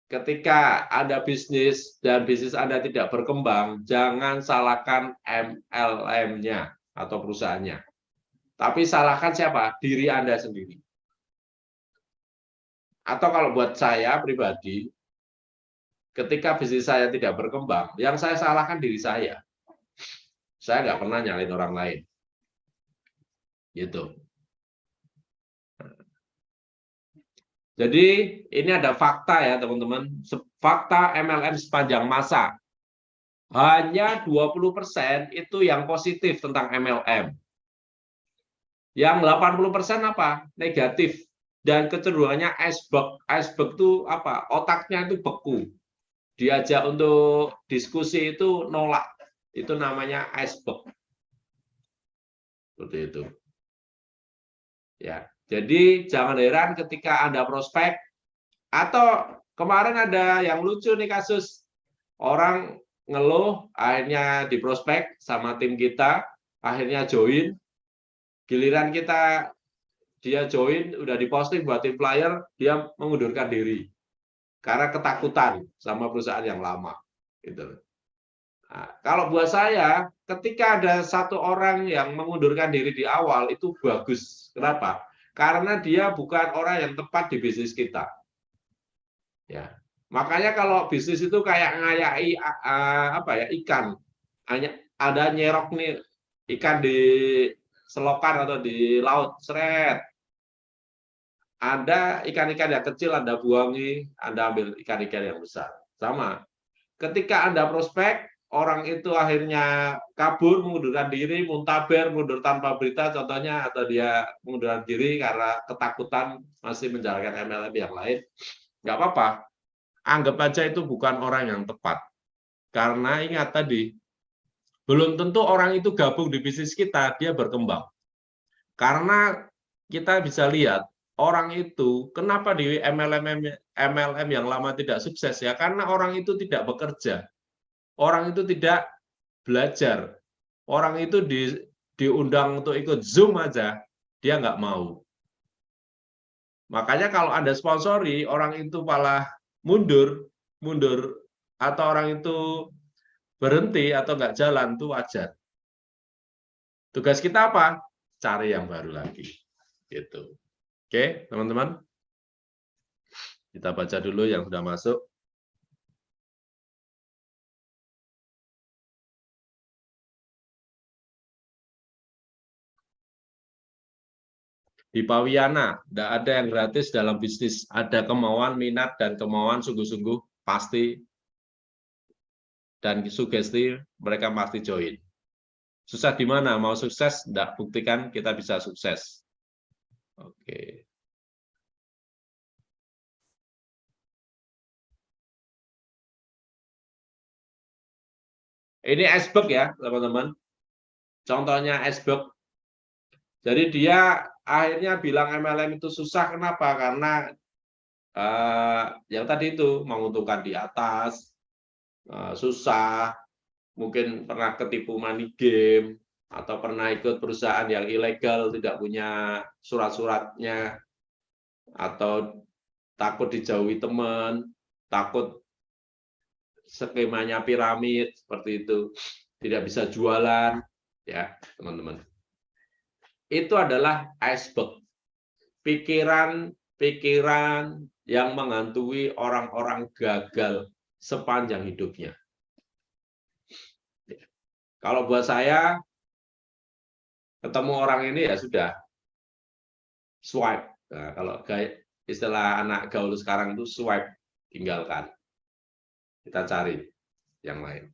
ketika Anda bisnis dan bisnis Anda tidak berkembang, jangan salahkan MLM-nya atau perusahaannya. Tapi salahkan siapa? Diri Anda sendiri. Atau kalau buat saya pribadi, ketika bisnis saya tidak berkembang, yang saya salahkan diri saya. Saya nggak pernah nyalain orang lain. Gitu. Jadi ini ada fakta ya teman-teman. Fakta MLM sepanjang masa. Hanya 20% itu yang positif tentang MLM. Yang 80% apa? Negatif. Dan kecenderungannya iceberg. Iceberg itu apa? Otaknya itu beku. Diajak untuk diskusi itu nolak. Itu namanya iceberg. Seperti itu. Ya. Jadi jangan heran ketika Anda prospek atau kemarin ada yang lucu nih kasus orang ngeluh akhirnya di prospek sama tim kita, akhirnya join. Giliran kita dia join udah diposting buat tim flyer, dia mengundurkan diri karena ketakutan sama perusahaan yang lama gitu. Nah, kalau buat saya ketika ada satu orang yang mengundurkan diri di awal itu bagus. Kenapa? Karena dia bukan orang yang tepat di bisnis kita. Ya, makanya kalau bisnis itu kayak ngayai apa ya ikan, ada nyerok nih ikan di selokan atau di laut, seret. Ada ikan-ikan yang kecil Anda buangi, Anda ambil ikan-ikan yang besar. Sama. Ketika Anda prospek, orang itu akhirnya kabur, mengundurkan diri, muntaber, mundur tanpa berita, contohnya, atau dia mengundurkan diri karena ketakutan masih menjalankan MLM yang lain, nggak apa-apa. Anggap aja itu bukan orang yang tepat. Karena ingat tadi, belum tentu orang itu gabung di bisnis kita, dia berkembang. Karena kita bisa lihat, orang itu, kenapa di MLM yang lama tidak sukses ya? Karena orang itu tidak bekerja. Orang itu tidak belajar. Orang itu diundang untuk ikut Zoom aja, dia nggak mau. Makanya kalau Anda sponsori, orang itu malah mundur, atau orang itu berhenti atau nggak jalan, itu wajar. Tugas kita apa? Cari yang baru lagi. Gitu. Oke, teman-teman. Kita baca dulu yang sudah masuk. Di Pawiana, tidak ada yang gratis dalam bisnis. Ada kemauan, minat, dan kemauan sungguh-sungguh pasti. Dan sugesti, mereka pasti join. Susah di mana? Mau sukses? Tidak, buktikan kita bisa sukses. Oke. Ini iceberg ya, teman-teman. Contohnya iceberg. Jadi dia akhirnya bilang MLM itu susah, kenapa? Karena yang tadi itu menguntungkan di atas, susah, mungkin pernah ketipu money game, atau pernah ikut perusahaan yang ilegal, tidak punya surat-suratnya, atau takut dijauhi teman, takut skemanya piramid, seperti itu, tidak bisa jualan, ya teman-teman. Itu adalah iceberg. Pikiran-pikiran yang menghantui orang-orang gagal sepanjang hidupnya. Kalau buat saya, ketemu orang ini ya sudah, swipe. Nah, kalau istilah anak gaul sekarang itu swipe, tinggalkan. Kita cari yang lain.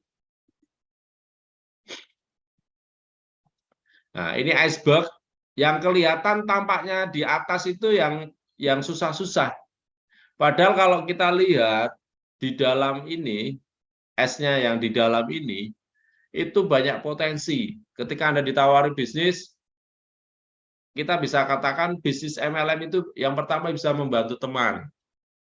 Nah, ini iceberg. Yang kelihatan tampaknya di atas itu yang susah-susah. Padahal kalau kita lihat di dalam ini, esnya yang di dalam ini, itu banyak potensi. Ketika Anda ditawari bisnis, kita bisa katakan bisnis MLM itu yang pertama bisa membantu teman,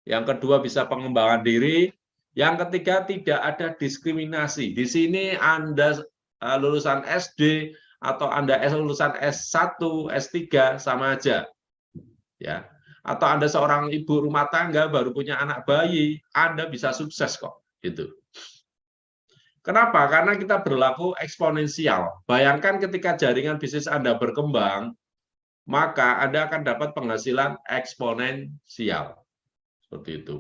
yang kedua bisa pengembangan diri, yang ketiga tidak ada diskriminasi. Di sini Anda lulusan SD atau Anda lulusan S1, S3 sama aja. Ya. Atau Anda seorang ibu rumah tangga baru punya anak bayi, Anda bisa sukses kok, gitu. Kenapa? Karena kita berlaku eksponensial. Bayangkan ketika jaringan bisnis Anda berkembang, maka Anda akan dapat penghasilan eksponensial. Seperti itu.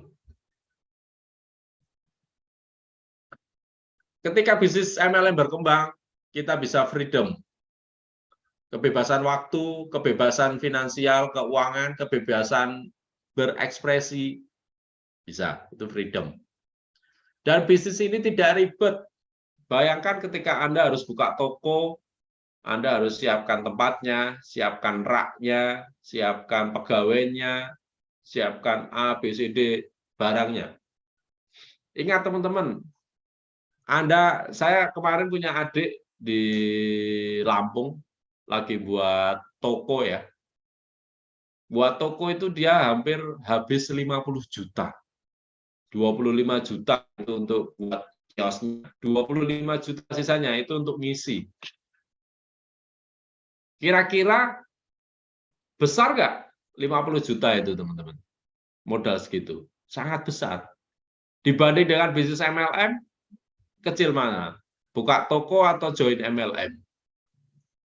Ketika bisnis MLM berkembang, kita bisa freedom. Kebebasan waktu, kebebasan finansial, keuangan, kebebasan berekspresi, bisa, itu freedom. Dan bisnis ini tidak ribet. Bayangkan ketika Anda harus buka toko, Anda harus siapkan tempatnya, siapkan raknya, siapkan pegawainya, siapkan A, B, C, D, barangnya. Ingat teman-teman, saya kemarin punya adik di Lampung, lagi buat toko ya. Buat toko itu dia hampir habis 50 juta. 25 juta itu untuk buat kiosnya, 25 juta sisanya itu untuk ngisi. Kira-kira besar nggak 50 juta itu, teman-teman? Modal segitu. Sangat besar. Dibanding dengan bisnis MLM, kecil mana? Buka toko atau join MLM?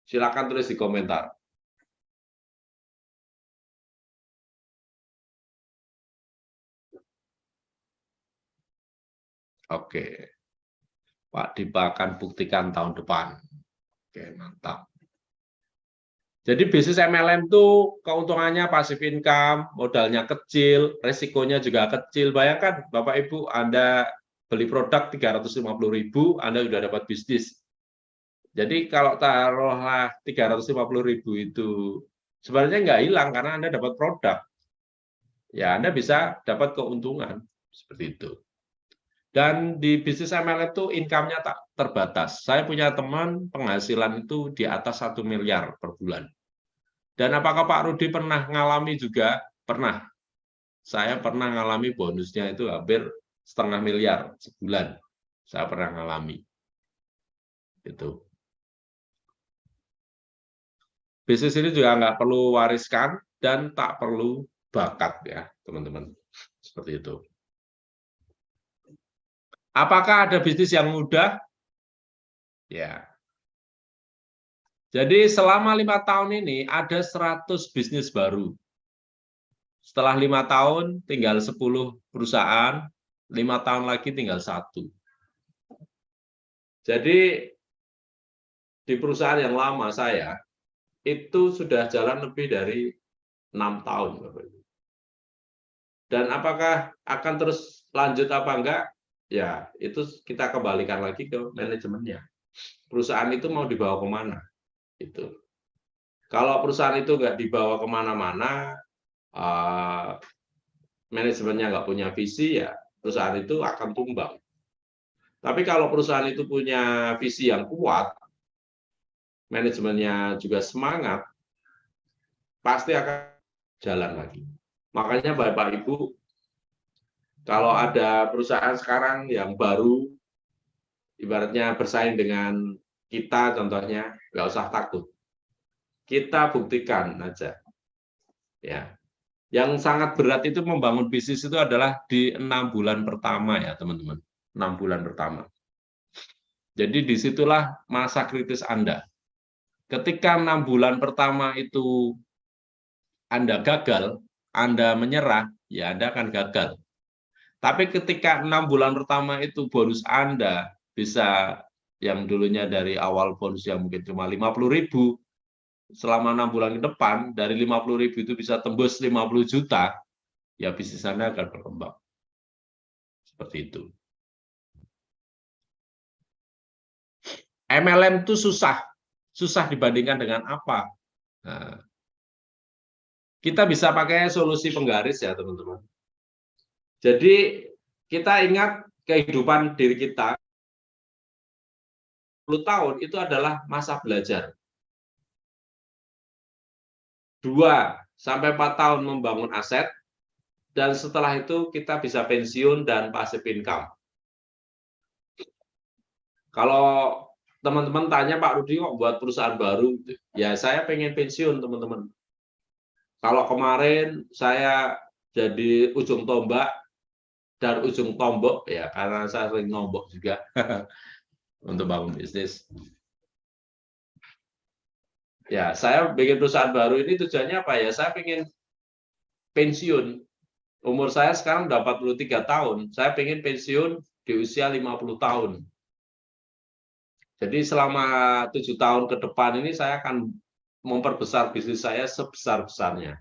Silakan tulis di komentar. Oke. Pak Dipa akan buktikan tahun depan. Oke, mantap. Jadi bisnis MLM itu keuntungannya pasif income, modalnya kecil, resikonya juga kecil. Bayangkan Bapak Ibu, Anda beli produk 350.000, Anda sudah dapat bisnis. Jadi kalau taruhlah 350.000 itu sebenarnya nggak hilang karena Anda dapat produk. Ya, Anda bisa dapat keuntungan seperti itu. Dan di bisnis MLM itu income-nya tak terbatas. Saya punya teman penghasilan itu di atas 1 miliar per bulan. Dan apakah Pak Rudi pernah ngalami juga? Pernah. Saya pernah ngalami bonusnya itu hampir 0,5 miliar sebulan. Saya pernah ngalami. Itu. Bisnis ini juga nggak perlu wariskan dan tak perlu bakat ya, teman-teman. Seperti itu. Apakah ada bisnis yang mudah? Ya. Jadi selama 5 tahun ini ada 100 bisnis baru. Setelah 5 tahun tinggal 10 perusahaan, 5 tahun lagi tinggal 1. Jadi di perusahaan yang lama saya itu sudah jalan lebih dari 6 tahun, Bapak Ibu. Dan apakah akan terus lanjut apa enggak? Ya, itu kita kembalikan lagi ke manajemennya. Perusahaan itu mau dibawa kemana? Itu. Kalau perusahaan itu nggak dibawa kemana-mana, manajemennya nggak punya visi, ya perusahaan itu akan tumbang. Tapi kalau perusahaan itu punya visi yang kuat, manajemennya juga semangat, pasti akan jalan lagi. Makanya Bapak Ibu, kalau ada perusahaan sekarang yang baru, ibaratnya bersaing dengan kita, contohnya, nggak usah takut. Kita buktikan aja. Ya, yang sangat berat itu membangun bisnis itu adalah di 6 bulan pertama ya teman-teman. 6 bulan pertama. Jadi disitulah masa kritis Anda. Ketika 6 bulan pertama itu Anda gagal, Anda menyerah, ya Anda akan gagal. Tapi ketika 6 bulan pertama itu bonus Anda bisa yang dulunya dari awal bonus yang mungkin cuma 50.000, selama 6 bulan ke depan, dari 50.000 itu bisa tembus 50 juta, ya bisnis Anda akan berkembang. Seperti itu. MLM itu susah dibandingkan dengan apa? Nah, kita bisa pakai solusi penggaris ya teman-teman. Jadi kita ingat kehidupan diri kita 10 tahun itu adalah masa belajar. 2-4 tahun membangun aset, dan setelah itu kita bisa pensiun dan passive income. Kalau teman-teman tanya, Pak Rudi kok buat perusahaan baru? Ya saya pengen pensiun teman-teman. Kalau kemarin saya jadi ujung tombak dan ujung tombok, ya karena saya sering nombok juga untuk bangun bisnis. Ya, saya bikin perusahaan baru ini tujuannya apa ya? Saya pengen pensiun. Umur saya sekarang udah 43 tahun. Saya pengen pensiun di usia 50 tahun. Jadi selama 7 tahun ke depan ini saya akan memperbesar bisnis saya sebesar-besarnya.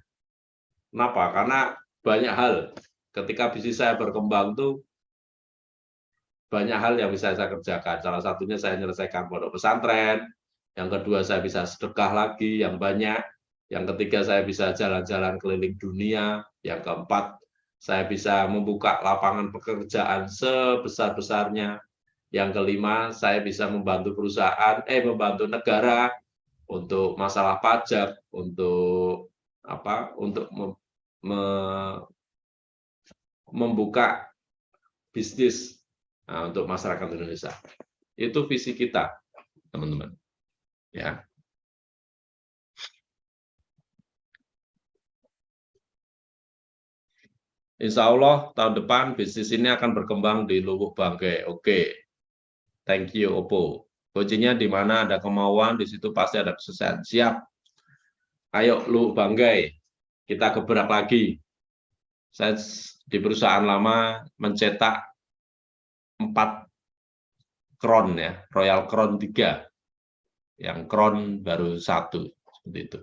Kenapa? Karena banyak hal. Ketika bisnis saya berkembang tuh banyak hal yang bisa saya kerjakan. Salah satunya saya menyelesaikan pondok pesantren. Yang kedua saya bisa sedekah lagi yang banyak. Yang ketiga saya bisa jalan-jalan keliling dunia. Yang keempat saya bisa membuka lapangan pekerjaan sebesar-besarnya. Yang kelima, saya bisa membantu perusahaan, membantu negara untuk masalah pajak, untuk apa? Untuk membuka bisnis untuk masyarakat Indonesia. Itu visi kita, teman-teman. Ya. Insya Allah tahun depan bisnis ini akan berkembang di Luwuk Banggai. Oke. Thank you, Oppo. Kuncinya di mana ada kemauan, di situ pasti ada kesuksesan. Siap. Ayo, Luwuk Banggai. Kita gebrak lagi. Saya di perusahaan lama mencetak 4 Crown ya, Royal Crown 3. Yang Crown baru 1. Seperti itu.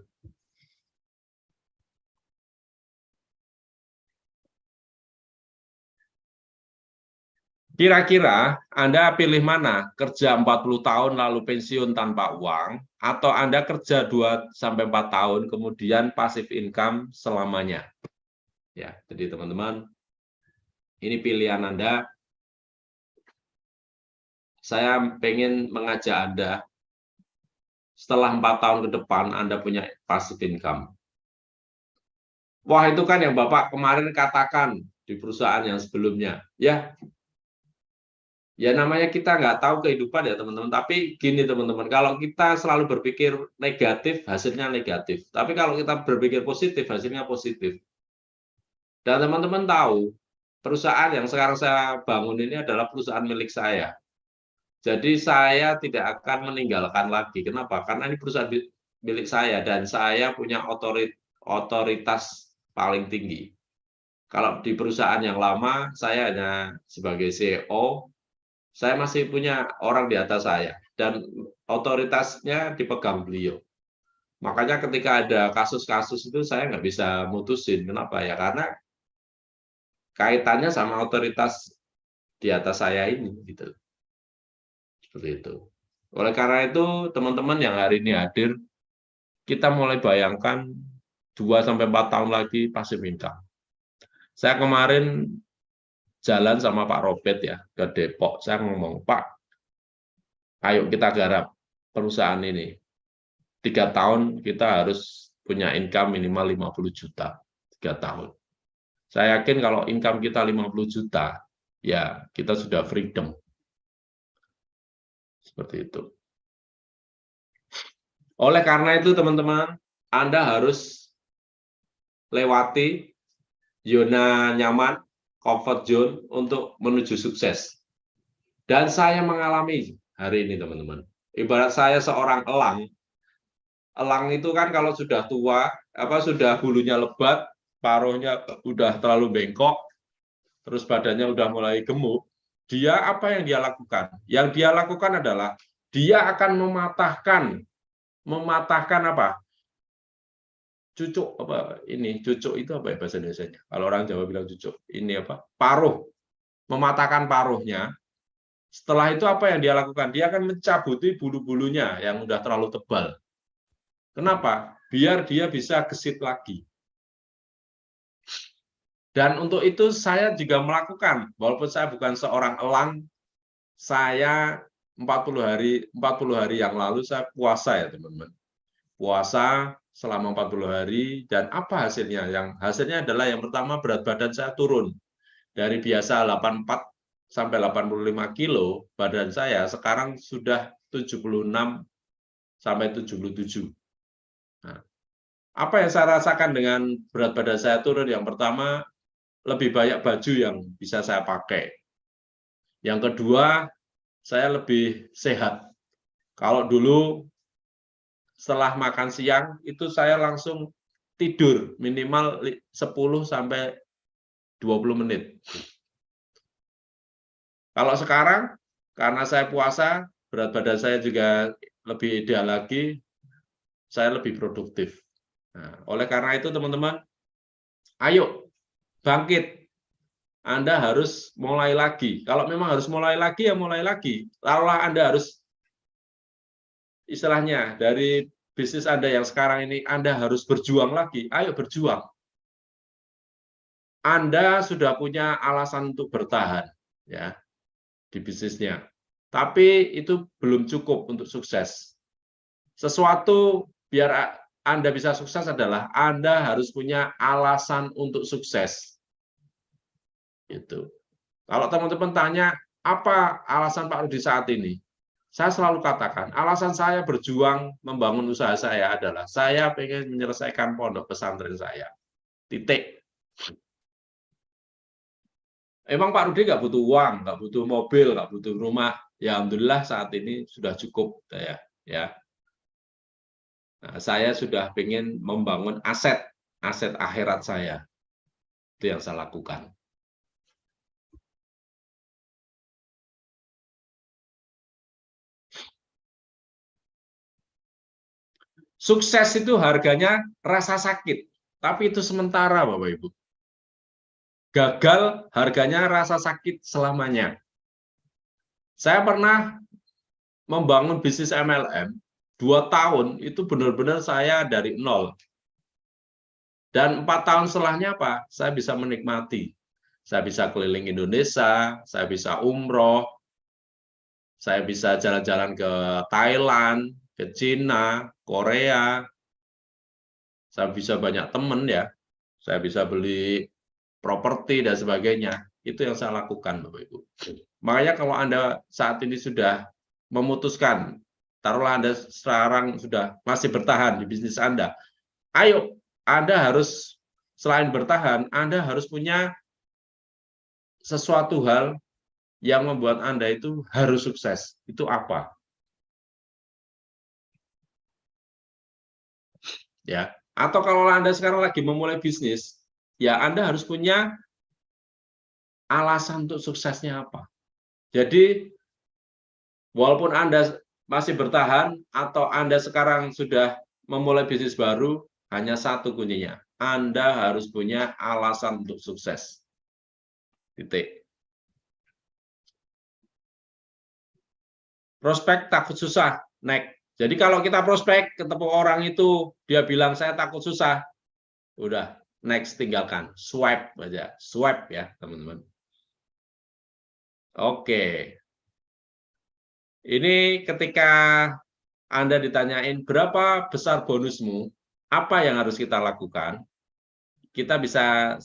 Kira-kira Anda pilih mana? Kerja 40 tahun lalu pensiun tanpa uang, atau Anda kerja 2-4 tahun kemudian passive income selamanya? Ya, jadi teman-teman, ini pilihan Anda. Saya pengen mengajak Anda, setelah 4 tahun ke depan Anda punya passive income. Wah, itu kan yang Bapak kemarin katakan di perusahaan yang sebelumnya. Ya namanya kita nggak tahu kehidupan ya teman-teman, tapi gini teman-teman, kalau kita selalu berpikir negatif, hasilnya negatif. Tapi kalau kita berpikir positif, hasilnya positif. Dan teman-teman tahu, perusahaan yang sekarang saya bangun ini adalah perusahaan milik saya. Jadi saya tidak akan meninggalkan lagi. Kenapa? Karena ini perusahaan milik saya, dan saya punya otoritas paling tinggi. Kalau di perusahaan yang lama, saya hanya sebagai CEO, saya masih punya orang di atas saya, dan otoritasnya dipegang beliau. Makanya ketika ada kasus-kasus itu saya nggak bisa mutusin. Kenapa ya? Karena kaitannya sama otoritas di atas saya ini, gitu. Seperti itu. Oleh karena itu, teman-teman yang hari ini hadir, kita mulai bayangkan 2-4 tahun lagi passive income. Saya kemarin jalan sama Pak Robert ya ke Depok. Saya ngomong, Pak, ayo kita garap perusahaan ini. 3 tahun kita harus punya income minimal 50 juta. 3 tahun. Saya yakin kalau income kita 50 juta, ya kita sudah freedom. Seperti itu. Oleh karena itu, teman-teman, Anda harus lewati zona nyaman, comfort zone untuk menuju sukses. Dan saya mengalami hari ini, teman-teman. Ibarat saya seorang elang. Elang itu kan kalau sudah tua, sudah bulunya lebat, paruhnya udah terlalu bengkok, terus badannya udah mulai gemuk, dia apa yang dia lakukan? Yang dia lakukan adalah dia akan mematahkan apa? Cucuk apa ini? Cucuk itu apa ya bahasa Indonesianya? Kalau orang Jawa bilang cucuk. Ini apa? Paruh. Mematahkan paruhnya. Setelah itu apa yang dia lakukan? Dia akan mencabuti bulu-bulunya yang udah terlalu tebal. Kenapa? Biar dia bisa gesit lagi. Dan untuk itu saya juga melakukan, walaupun saya bukan seorang elang, saya 40 hari yang lalu saya puasa ya teman-teman. Puasa selama 40 hari, dan apa hasilnya? Hasilnya adalah yang pertama berat badan saya turun. Dari biasa 84 sampai 85 kilo, badan saya sekarang sudah 76 sampai 77. Nah, apa yang saya rasakan dengan berat badan saya turun? Yang pertama, lebih banyak baju yang bisa saya pakai. Yang kedua, saya lebih sehat. Kalau dulu setelah makan siang, itu saya langsung tidur minimal 10 sampai 20 menit. Kalau sekarang, karena saya puasa, berat badan saya juga lebih ideal lagi, saya lebih produktif. Nah, oleh karena itu, teman-teman, ayo bangkit. Anda harus mulai lagi. Kalau memang harus mulai lagi, ya mulai lagi. Lalu Anda harus, istilahnya, dari bisnis Anda yang sekarang ini, Anda harus berjuang lagi. Ayo berjuang. Anda sudah punya alasan untuk bertahan ya di bisnisnya. Tapi itu belum cukup untuk sukses. Sesuatu biar Anda bisa sukses adalah Anda harus punya alasan untuk sukses. Itu. Kalau teman-teman tanya, apa alasan Pak Rudi saat ini? Saya selalu katakan, alasan saya berjuang membangun usaha saya adalah saya pengen menyelesaikan pondok pesantren saya. Titik. Emang Pak Rudi nggak butuh uang, nggak butuh mobil, nggak butuh rumah. Ya alhamdulillah saat ini sudah cukup saya. Ya, nah, saya sudah ingin membangun aset akhirat saya. Itu yang saya lakukan. Sukses itu harganya rasa sakit, tapi itu sementara, Bapak Ibu. Gagal harganya rasa sakit selamanya. Saya pernah membangun bisnis MLM 2 tahun, itu benar-benar saya dari nol. Dan 4 tahun setelahnya apa? Saya bisa menikmati. Saya bisa keliling Indonesia, saya bisa umroh, saya bisa jalan-jalan ke Thailand, ke Cina, Korea. Saya bisa banyak teman ya. Saya bisa beli properti dan sebagainya. Itu yang saya lakukan, Bapak Ibu. Makanya kalau Anda saat ini sudah memutuskan, taruhlah Anda sekarang sudah masih bertahan di bisnis Anda, ayo, Anda harus, selain bertahan, Anda harus punya sesuatu hal yang membuat Anda itu harus sukses. Itu apa? Ya. Atau kalau Anda sekarang lagi memulai bisnis, ya Anda harus punya alasan untuk suksesnya apa. Jadi, walaupun Anda masih bertahan atau Anda sekarang sudah memulai bisnis baru, hanya satu kuncinya. Anda harus punya alasan untuk sukses. Titik. Prospek takut susah, next. Jadi kalau kita prospek, ketemu orang itu, dia bilang saya takut susah, udah, next, tinggalkan. Swipe aja, swipe ya, teman-teman. Oke. Ini ketika Anda ditanyain berapa besar bonusmu, apa yang harus kita lakukan? Kita bisa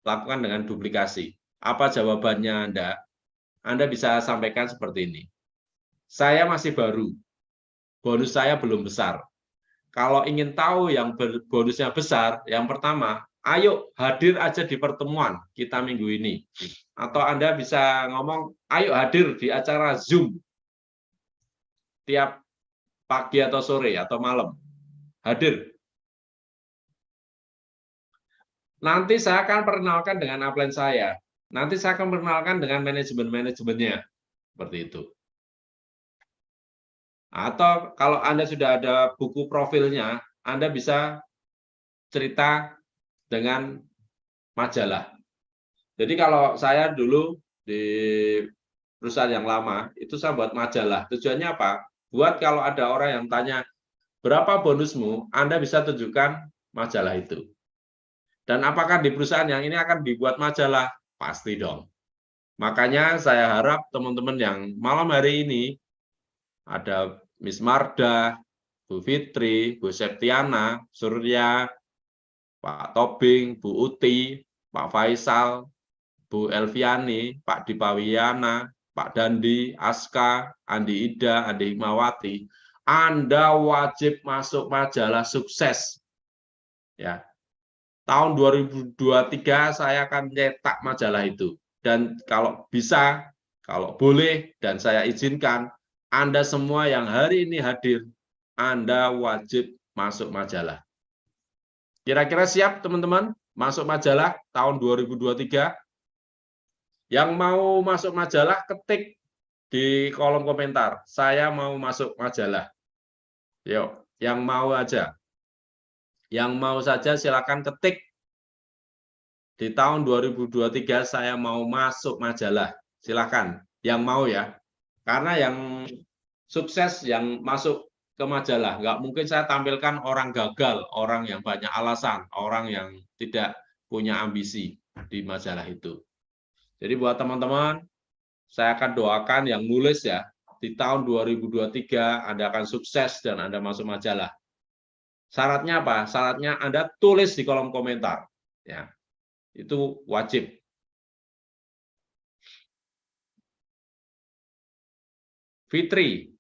lakukan dengan duplikasi. Apa jawabannya Anda? Anda bisa sampaikan seperti ini. Saya masih baru, bonus saya belum besar. Kalau ingin tahu yang bonusnya besar, yang pertama, ayo hadir aja di pertemuan kita minggu ini. Atau Anda bisa ngomong, ayo hadir di acara Zoom tiap pagi atau sore atau malam. Hadir. Nanti saya akan perkenalkan dengan upline saya. Nanti saya akan perkenalkan dengan manajemennya. Seperti itu. Atau kalau Anda sudah ada buku profilnya, Anda bisa cerita dengan majalah. Jadi kalau saya dulu di perusahaan yang lama, itu saya buat majalah. Tujuannya apa? Buat kalau ada orang yang tanya, berapa bonusmu, Anda bisa tunjukkan majalah itu. Dan apakah di perusahaan yang ini akan dibuat majalah? Pasti dong. Makanya saya harap teman-teman yang malam hari ini, ada Miss Marda, Bu Fitri, Bu Septiana, Surya, Pak Tobing, Bu Uti, Pak Faisal, Bu Elviani, Pak Dipawiyana, Pak Dandi, Aska, Andi Ida, Andi Hikmawati, Anda wajib masuk majalah sukses. Ya. Tahun 2023 saya akan cetak majalah itu. Dan kalau bisa, kalau boleh, dan saya izinkan, Anda semua yang hari ini hadir, Anda wajib masuk majalah. Kira-kira siap, teman-teman? Masuk majalah tahun 2023? Yang mau masuk majalah, ketik di kolom komentar. Saya mau masuk majalah. Yuk, yang mau aja. Yang mau saja silakan ketik. Di tahun 2023 saya mau masuk majalah. Silakan, yang mau ya. Karena yang sukses yang masuk ke majalah, nggak mungkin saya tampilkan orang gagal, orang yang banyak alasan, orang yang tidak punya ambisi di majalah itu. Jadi buat teman-teman, saya akan doakan yang nulis ya, di tahun 2023 Anda akan sukses dan Anda masuk majalah. Syaratnya apa? Syaratnya Anda tulis di kolom komentar. Ya, itu wajib. Fitri,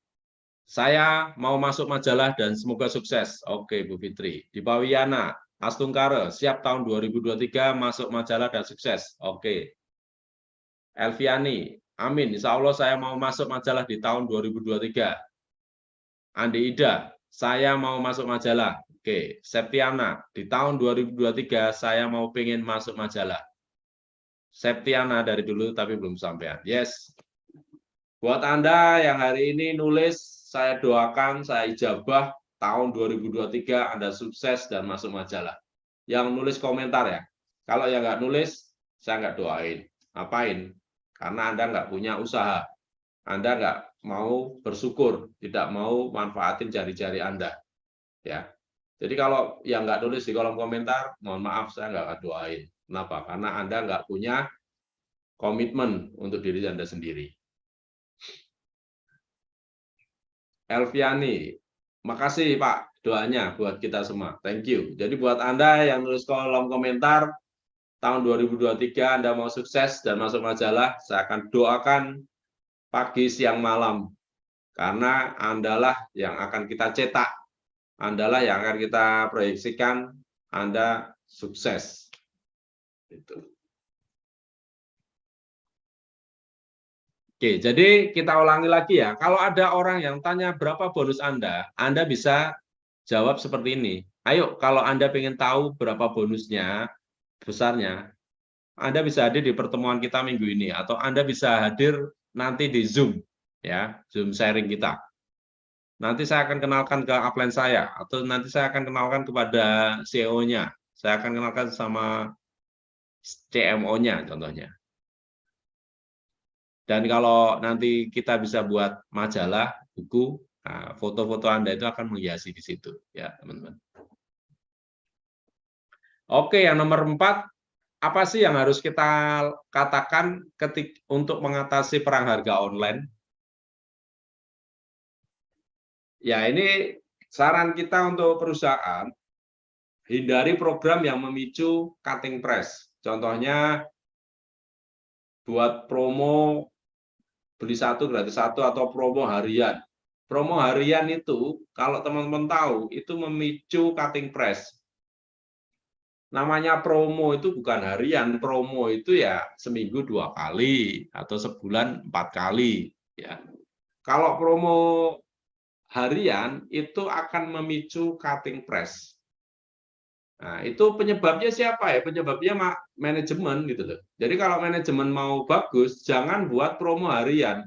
saya mau masuk majalah dan semoga sukses. Oke, Bu Fitri. Di Pawiyana, Astungkare, siap tahun 2023 masuk majalah dan sukses. Oke. Elviani, amin. Insya Allah saya mau masuk majalah di tahun 2023. Andi Ida, saya mau masuk majalah. Oke. Septiana, di tahun 2023 saya mau pengen masuk majalah. Septiana dari dulu tapi belum sampean. Yes. Buat Anda yang hari ini nulis, saya doakan, saya ijabah, tahun 2023 Anda sukses dan masuk majalah. Yang nulis komentar ya. Kalau yang nggak nulis, saya nggak doain. Ngapain? Karena Anda nggak punya usaha. Anda nggak mau bersyukur, tidak mau manfaatin jari-jari Anda. Ya. Jadi kalau yang nggak nulis di kolom komentar, mohon maaf, saya nggak akan doain. Kenapa? Karena Anda nggak punya komitmen untuk diri Anda sendiri. Elviani, makasih Pak doanya buat kita semua. Thank you. Jadi buat Anda yang nulis kolom komentar, tahun 2023 Anda mau sukses dan masuk majalah, saya akan doakan pagi, siang, malam. Karena Andalah yang akan kita cetak. Andalah yang akan kita proyeksikan, Anda sukses. Itu. Oke, jadi kita ulangi lagi ya. Kalau ada orang yang tanya berapa bonus Anda bisa jawab seperti ini. Ayo, kalau Anda ingin tahu berapa bonusnya, besarnya, Anda bisa hadir di pertemuan kita minggu ini, atau Anda bisa hadir nanti di Zoom, ya, Zoom sharing kita. Nanti saya akan kenalkan ke upline saya, atau nanti saya akan kenalkan kepada CEO-nya. Saya akan kenalkan sama CMO-nya contohnya. Dan kalau nanti kita bisa buat majalah, buku, nah, foto-foto Anda itu akan menghiasi di situ, ya teman-teman. Oke, yang nomor 4, apa sih yang harus kita katakan untuk mengatasi perang harga online? Ya, ini saran kita untuk perusahaan, hindari program yang memicu cutting price. Contohnya, buat promo beli 1 gratis 1 atau promo harian. Promo harian itu, kalau teman-teman tahu, itu memicu cutting price. Namanya promo itu bukan harian, promo itu ya seminggu 2 kali, atau sebulan 4 kali. Ya. Kalau promo harian itu akan memicu cutting price. Nah, itu penyebabnya siapa ya? Penyebabnya manajemen gitu loh. Jadi kalau manajemen mau bagus, jangan buat promo harian.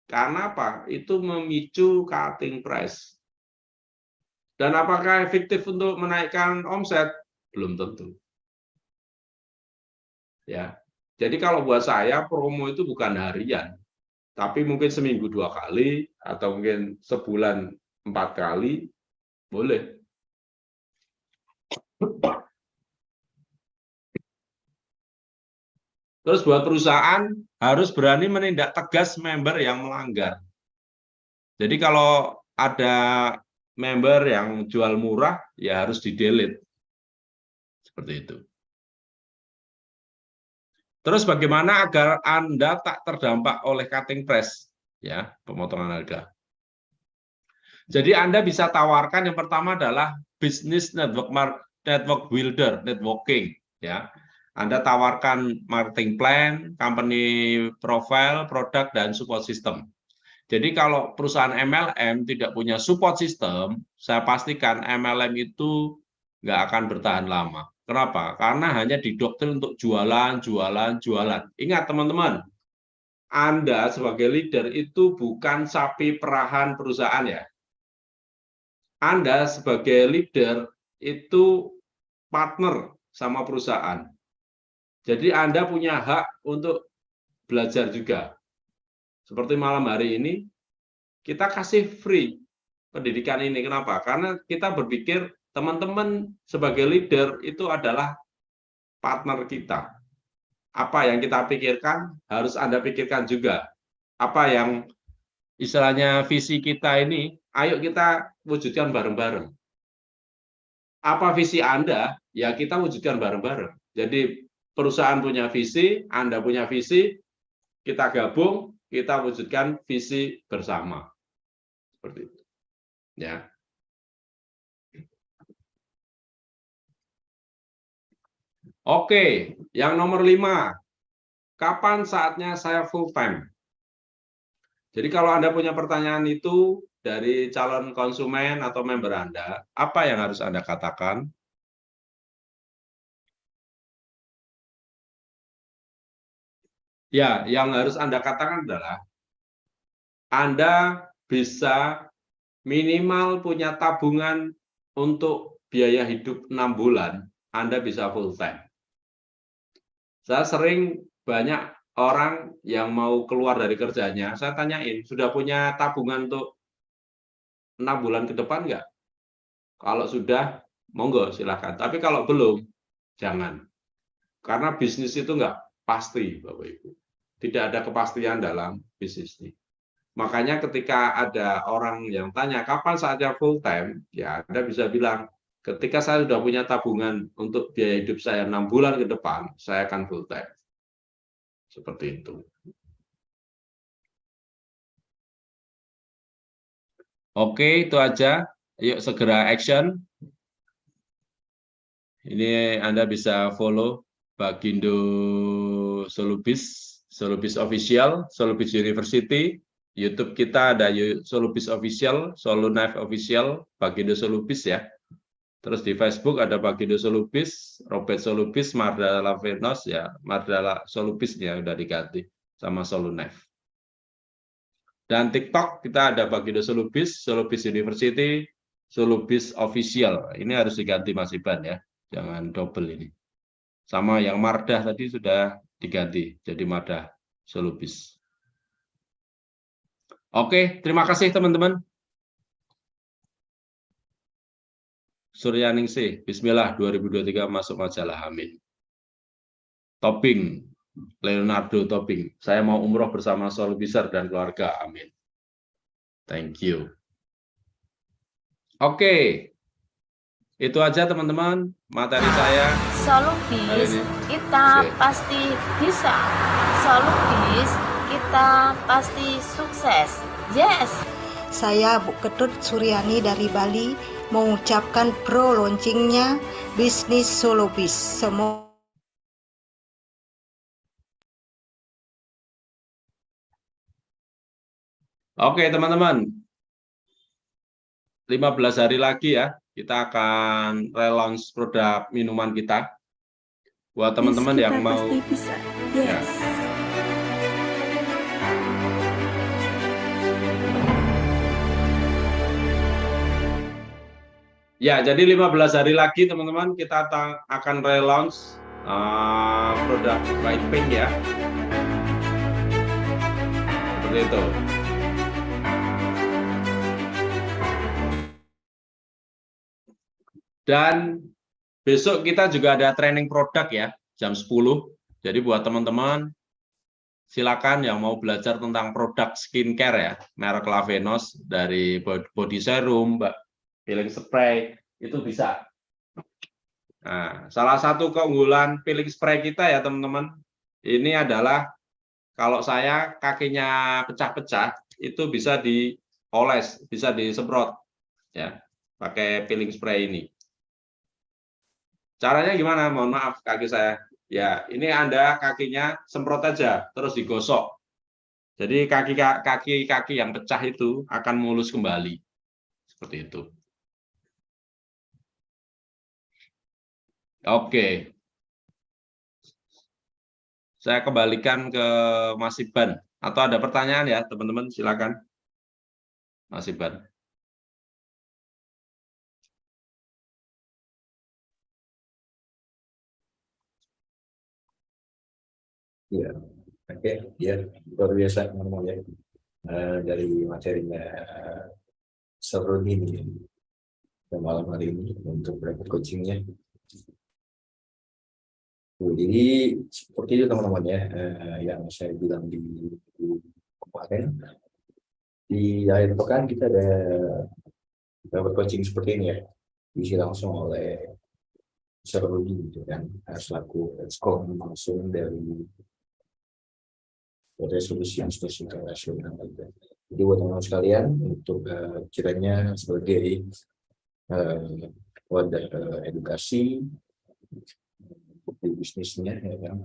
Karena apa? Itu memicu cutting price. Dan apakah efektif untuk menaikkan omset? Belum tentu. Ya. Jadi kalau buat saya promo itu bukan harian, tapi mungkin seminggu 2 kali atau mungkin sebulan 4 kali boleh. Terus buat perusahaan harus berani menindak tegas member yang melanggar. Jadi kalau ada member yang jual murah, ya harus di-delete. Seperti itu. Terus bagaimana agar Anda tak terdampak oleh cutting price, ya, pemotongan harga. Jadi Anda bisa tawarkan yang pertama adalah business network builder, networking, ya. Anda tawarkan marketing plan, company profile, produk, dan support system. Jadi kalau perusahaan MLM tidak punya support system, saya pastikan MLM itu nggak akan bertahan lama. Kenapa? Karena hanya didoktrin untuk jualan, jualan, jualan. Ingat teman-teman, Anda sebagai leader itu bukan sapi perahan perusahaan ya. Anda sebagai leader itu partner sama perusahaan. Jadi Anda punya hak untuk belajar juga. Seperti malam hari ini, kita kasih free pendidikan ini. Kenapa? Karena kita berpikir teman-teman sebagai leader itu adalah partner kita. Apa yang kita pikirkan, harus Anda pikirkan juga. Apa yang istilahnya visi kita ini, ayo kita wujudkan bareng-bareng. Apa visi Anda, ya kita wujudkan bareng-bareng. Jadi perusahaan punya visi, Anda punya visi, kita gabung, kita wujudkan visi bersama. Seperti itu. Ya. Oke, yang nomor 5. Kapan saatnya saya full time? Jadi kalau Anda punya pertanyaan itu dari calon konsumen atau member Anda, apa yang harus Anda katakan? Ya, yang harus Anda katakan adalah Anda bisa minimal punya tabungan untuk biaya hidup 6 bulan, Anda bisa full time. Saya sering banyak orang yang mau keluar dari kerjanya, saya tanyain, sudah punya tabungan untuk 6 bulan ke depan nggak? Kalau sudah, monggo silahkan. Tapi kalau belum, jangan. Karena bisnis itu nggak pasti, Bapak Ibu. Tidak ada kepastian dalam bisnis ini. Makanya ketika ada orang yang tanya, kapan saatnya full time? Ya, Anda bisa bilang, ketika saya sudah punya tabungan untuk biaya hidup saya 6 bulan ke depan, saya akan full time. Seperti itu. Oke, itu aja. Yuk segera action. Ini Anda bisa follow Bagindo Solubis, Solubis Official, Solubis University. YouTube kita ada Solubis Official, Solunive Official, Bagindo Solubis ya. Terus di Facebook ada Bagindo Solubis, Robert Solubis, Marda Lavenos, ya Marda Solubisnya udah diganti sama Solunev. Dan TikTok kita ada Bagindo Solubis, Solubis University, Solubis Official. Ini harus diganti Mas Iban ya, jangan double ini. Sama yang Mardah tadi sudah diganti, jadi Mardah Solubis. Oke, terima kasih teman-teman. Suryaningsih, Bismillah 2023 masuk majalah, amin. Topping, Leonardo Topping. Saya mau umroh bersama Solubisar dan keluarga, amin. Thank you. Oke, itu aja teman-teman materi saya. Solubis, kita pasti bisa. Solubis, kita pasti sukses. Yes. Saya Bu Ketut Suryani dari Bali mengucapkan pro launchingnya bisnis Solubis. Semua Oke teman-teman, 15 hari lagi ya, kita akan relaunch produk minuman kita. Buat teman-teman yang mau bisa. Yes. Ya, jadi 15 hari lagi teman-teman kita akan relaunch produk White Pink ya. Seperti itu. Dan besok kita juga ada training produk ya, jam 10. Jadi buat teman-teman, silakan yang mau belajar tentang produk skincare ya, merek Lavenos, dari body serum, peeling spray, itu bisa. Nah, salah satu keunggulan peeling spray kita ya teman-teman, ini adalah kalau saya kakinya pecah-pecah, itu bisa dioles, bisa disemprot ya, pakai peeling spray ini. Caranya gimana? Mohon maaf, kaki saya. Ya, ini Anda kakinya semprot aja, terus digosok. Jadi kaki yang pecah itu akan mulus kembali. Seperti itu. Oke. Saya kembalikan ke Mas Iban. Atau ada pertanyaan ya, teman-teman? Silakan. Mas Iban. Ya, oke, ya luar biasa ngomongnya dari materinya seru ini malam hari ini untuk private coachingnya. Jadi seperti itu teman-teman ya, yang saya bilang di kemarin di akhir pekan kita ada private coaching seperti ini ya, diisi langsung oleh seru gitu kan, selaku exco langsung dari resolusi institusi internasional. Jadi buat teman-teman sekalian, untuk kiranya sebagai wadah edukasi di bisnisnya ya kan,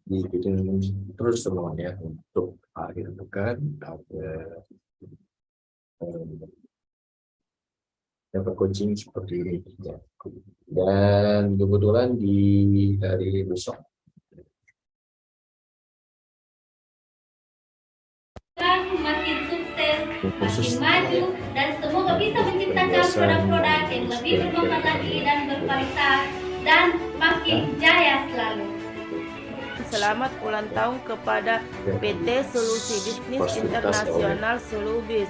diikutin terus semuanya untuk akhir pekan ada dapat coaching seperti ini ya. Dan kebetulan di hari besok makin sukses, makin maju, dan semoga bisa menciptakan produk-produk yang lebih bermanfaat lagi dan berkualitas dan makin jaya selalu. Selamat ulang tahun kepada PT Solusi Bisnis Internasional Solubis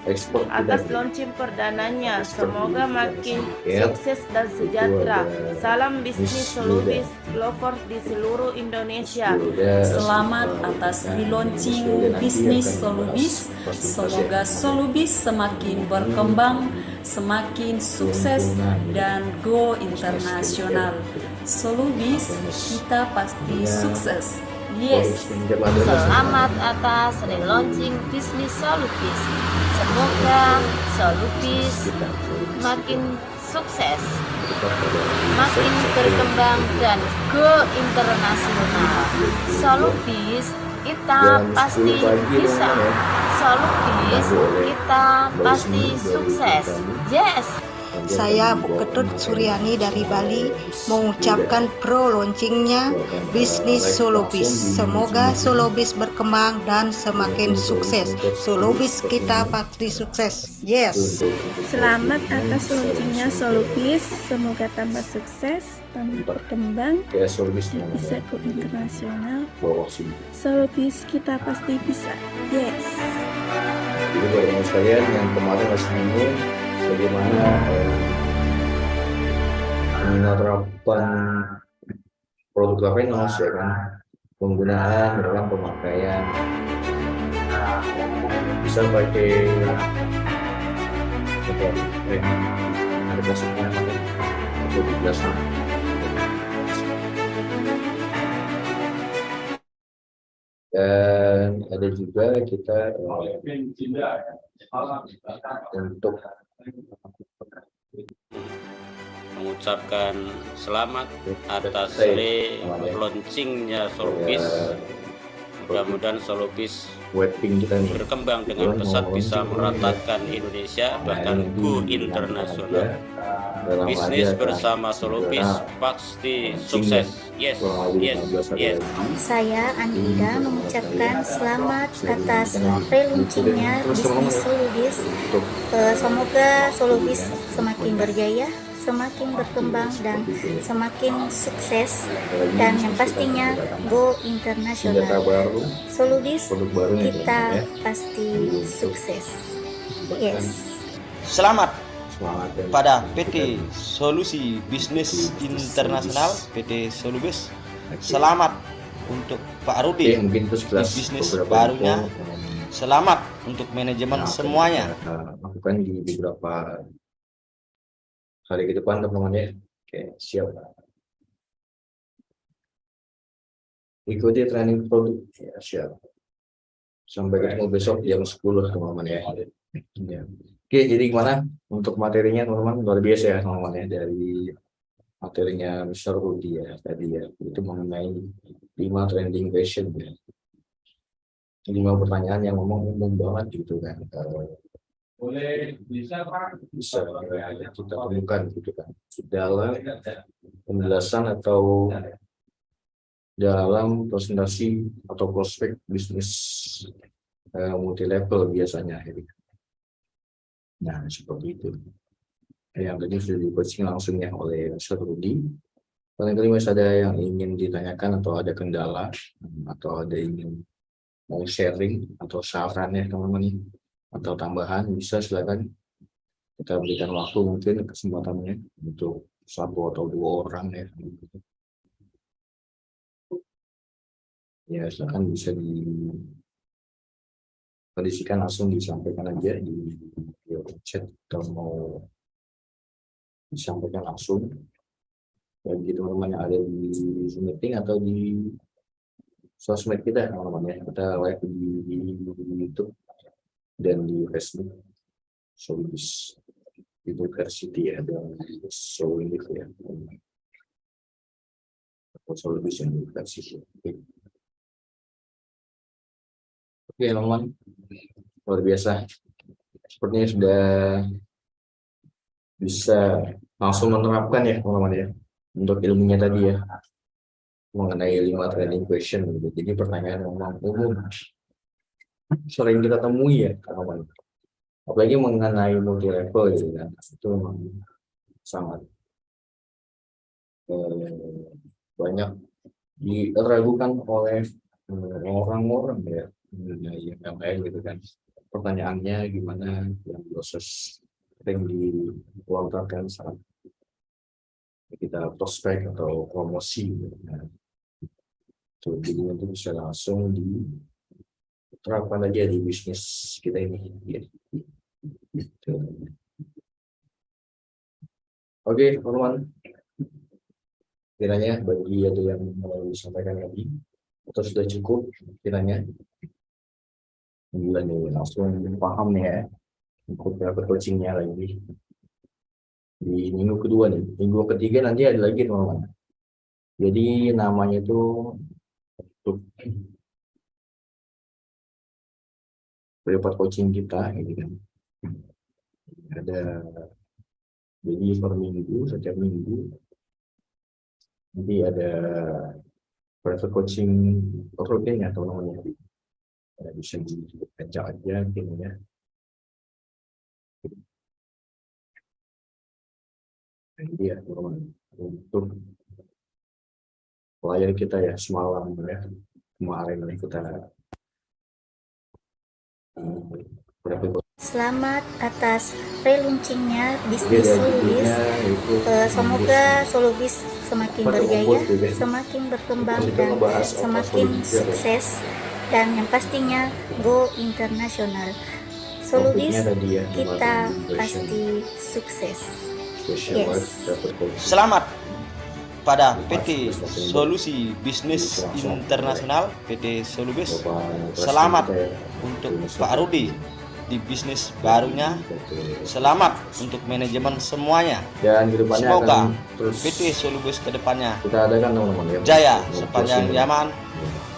atas launching perdananya. Semoga makin sukses dan sejahtera. Salam bisnis Solubis lovers di seluruh Indonesia. Selamat atas relaunching bisnis Solubis. Semoga Solubis semakin berkembang, semakin sukses dan go internasional. Solubis, kita pasti sukses. Yes. Selamat atas relaunching bisnis Solubis. Semoga Solubis makin sukses, makin berkembang dan go internasional. Solubis, kita pasti bisa. Solubis, kita pasti sukses. Yes. Saya Bu Ketut Suryani dari Bali mengucapkan pro launchingnya bisnis Solubis. Semoga Solubis berkembang dan semakin sukses. Solubis kita pasti sukses. Yes. Selamat atas launchingnya Solubis, semoga tambah sukses, tambah berkembang, Kayak Solubis bisa go internasional. bawah sini. Solubis kita pasti bisa. Yes. Jadi buat teman sekalian yang kemarin masih bingung bagaimana menerapkan produk Lavenos ya kan, penggunaan dalam pemakaian bisa pakai ada dasarnya untuk dijelasin. Dan ada juga kita untuk mengucapkan selamat atas launchingnya Solubis. Mudah-mudahan Solubis webbing kita nih berkembang dengan pesat, bisa meratakan Indonesia, bahkan go internasional. Bisnis bersama Solubis pasti sukses. Yes, yes, yes. Saya Andida mengucapkan selamat atas relaunchingnya bisnis Solubis. Semoga Solubis semakin berjaya, semakin berkembang dan semakin sukses, dan yang pastinya go internasional. Solubis kita pasti sukses. Yes. Selamat pada PT Solusi Bisnis Internasional, PT Solubis. Selamat untuk Pak Rudi di bisnis barunya. Selamat untuk manajemen semuanya. Lakukan di beberapa hari ke depan teman-teman ya. Oke, siap. Ikuti training produk ya, siap. Sampai ketemu besok jam 10 teman-teman ya. Ya. Oke, jadi gimana untuk materinya teman-teman? Luar biasa ya teman-teman ya, dari materinya Mr. Rudi ya tadi ya, itu mengenai 5 trending question ya. 5 pertanyaan yang ngomong umum banget gitu kan. Bisa kita temukan gitu kan dalam penjelasan atau dalam presentasi atau prospek bisnis multi level biasanya. Nah seperti itu. Yang tadi sudah di-coaching langsung ya oleh Mr. Rudi. Barangkali masih ada yang ingin ditanyakan atau ada kendala atau ada ingin mau sharing atau saran ya teman-teman, atau tambahan, bisa silakan kita berikan waktu mungkin kesempatannya untuk 1 atau 2 orang ya. Ya silakan bisa dikondisikan langsung disampaikan aja di chat atau mau disampaikan langsung bagi teman-teman yang ada di Zoom meeting atau di sosmed kita teman-teman ya. Kita live di YouTube dan di Facebook Solubis University ya, dan Solubis ya, atau Solubis University. Oke teman-teman, luar biasa. Sepertinya sudah bisa langsung menerapkan ya teman-teman ya untuk ilmunya tadi ya, mengenai 5 training question gitu. Jadi pertanyaan memang umum sering kita temui ya teman-teman, apalagi mengenai multi level gitu kan, itu memang sangat banyak diragukan oleh orang-orang ya yang lain gitu kan. Pertanyaannya gimana, yang proses sering dilontarkan saat kita prospek atau promosi gitu kan. Jadi itu bisa langsung diterapkan aja di bisnis kita ini. Oke teman-teman, kiranya bagi ada yang mau disampaikan lagi atau sudah cukup kiranya, nih langsung paham nih ya untuk coachingnya lagi di minggu kedua nih. Minggu ketiga nanti ada lagi teman-teman, jadi namanya itu untuk privat coaching kita ini kan, ada Jadi per minggu, setiap minggu nanti ada private coaching rutin atau namanya bisa diajak aja timnya. Jadi ya teman-teman, untuk pelayan kita ya semalam ya kemarin kita Selamat atas relaunchingnya bisnis Solubis. Semoga Solubis semakin berjaya, semakin berkembang dan semakin sukses, dan yang pastinya go internasional. Solubis kita pasti sukses. Yes. Selamat pada PT Solusi Bisnis Internasional PT Solubis. Selamat untuk Pak Rudi di bisnis barunya. Selamat untuk manajemen semuanya. Dan kedepannya semoga terus PT Solubis kedepannya kita adakan teman-teman ya, jaya sepanjang zaman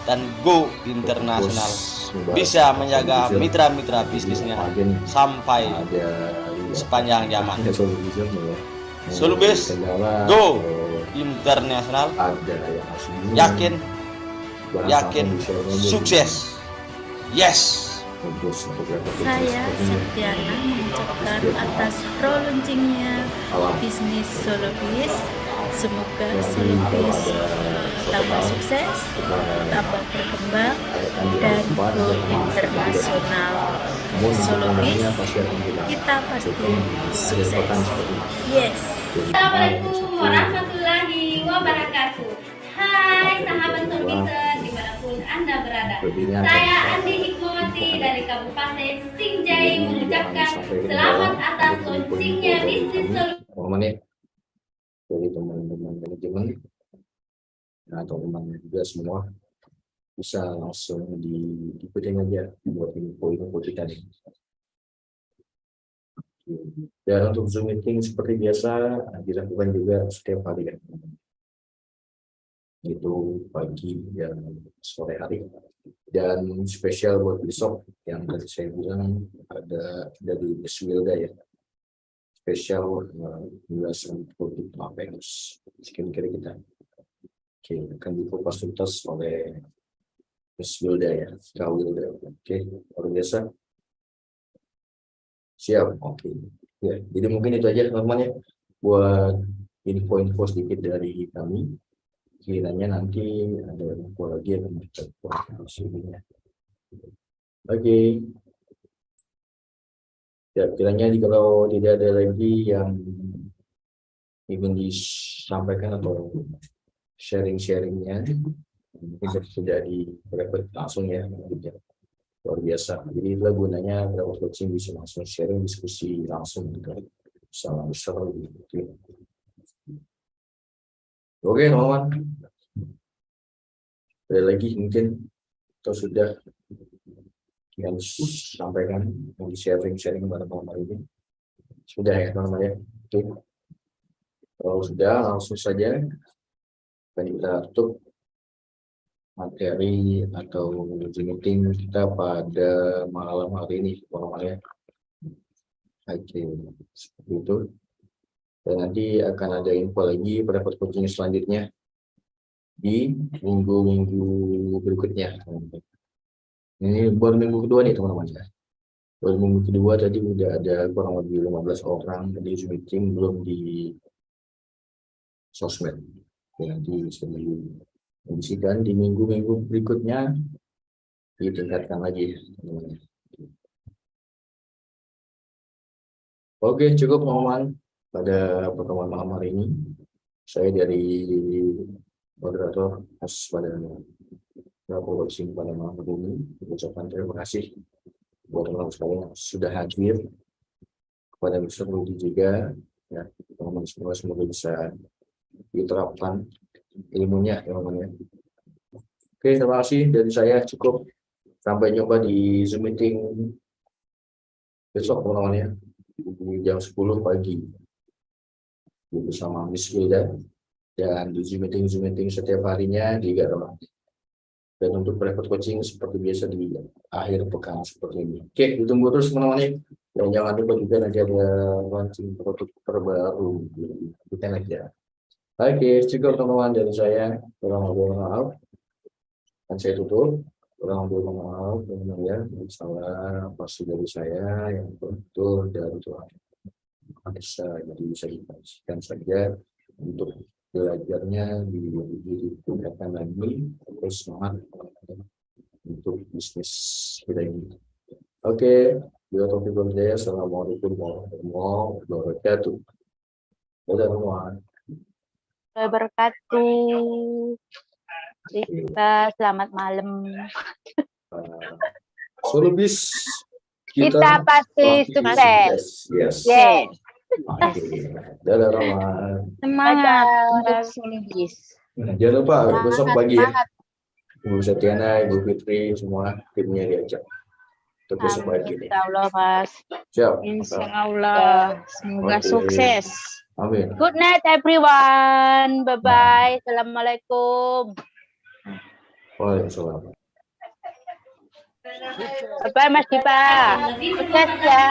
dan go internasional, bisa menjaga mitra-mitra bisnisnya sampai sepanjang zaman. Solubis go internasional, yakin sukses. Yes. Saya Septiana mengucapkan atas relaunchingnya bisnis Solubis. Semoga Solubis tambah sukses, tambah berkembang, dan go internasional. Solubis kita pasti sukses. Yes. Assalamualaikum warahmatullahi wabarakatuh. Hai sahabat Solubisen dimanapun Anda berada. Saya Andi Hikmawati dari Kabupaten Sinjai mengucapkan selamat atas launchingnya bisnis Solubis. Dari teman-teman manajemen atau teman juga semua bisa langsung diikutin aja buat info-info kita nih. Dan untuk Zoom meeting seperti biasa dilakukan juga setiap hari ya. Itu pagi dan sore hari. Dan spesial buat besok yang tadi saya bilang ada dari Swilda ya. Spesial ulasan produk Apex skincare kita. Oke, akan difasilitasi oleh Swilda ya, Swilda. Oke, luar biasa. Siap, oke. Ya, jadi mungkin itu aja teman-teman ya buat info-info sedikit dari kami. Kiranya nanti ada info lagi yang kita buat di sini. Oke. Ya, kiranya kalau tidak ada lagi yang ingin disampaikan atau sharing-sharingnya, mungkin sudah di-record langsung ya. Luar biasa. Jadi itulah gunanya berapa coaching bisa langsung sharing, diskusi langsung gitu. Sama besar gitu. Oke, teman-teman. Ada lagi mungkin atau sudah yang sampaikan, yang sharing pada malam hari ini sudah ya teman-teman ya. Oke. Kalau sudah langsung saja kita tutup materi atau meeting kita pada malam hari ini teman-teman ya. Oke, seperti itu. Dan nanti akan ada info lagi pada coaching selanjutnya di minggu-minggu berikutnya. Ini baru minggu kedua nih teman-teman ya. Baru minggu kedua tadi udah ada kurang lebih 15 orang di Zoom meeting, belum di sosmed. Nanti bisa dikondisikan di minggu-minggu berikutnya ditingkatkan lagi teman-teman. Oke, cukup teman-teman pada pertemuan malam hari ini. Saya dari moderator pada coaching pada malam hari ini mengucapkan terima kasih buat teman-teman sekalian yang sudah hadir, kepada Mr. Rudi juga ya, teman-teman semua semoga bisa diterapkan ilmunya teman-teman ya. Oke, terima kasih dari saya, cukup. Sampai jumpa di Zoom meeting besok teman-teman ya, di jam 10 pagi bersama Miss Wilda, dan di Zoom meeting setiap harinya juga teman-teman. Dan untuk private coaching seperti biasa di akhir pekan seperti ini. Oke, ditunggu terus teman-teman. Dan jangan lupa juga nanti ada launching produk terbaru. Ikutin aja. Oke, cukup teman-teman dari saya. Kurang lebih maaf. Dan saya tutup. Kurang lebih maaf, teman-teman ya. Salah pasti dari saya yang betul dari Tuhan. Bisa, jadi bisa dipastikan saja untuk belajarnya ditingkatkan lagi, terus semangat untuk bisnis kita ini. Oke, Taufiq Hidayah. Assalamualaikum warahmatullahi wabarakatuh. Dadah teman-teman. Wabarakatuh. Kita selamat malam. Solubis Kita pasti sukses. Yes. Yes. Oke. Dadah teman. Semangat untuk Solubis. Nah, jangan lupa besok pagi ya. Semangat. Ibu Setiana, Ibu Fitri, semua timnya diajak. Untuk besok pagi. Insya Allah, Mas. Siap. Insya Allah. Semoga Oke. sukses. Amin. Good night, everyone. Bye-bye. Assalamualaikum. Waalaikumsalam. Bye-bye, Mas Dipa. Sukses ya.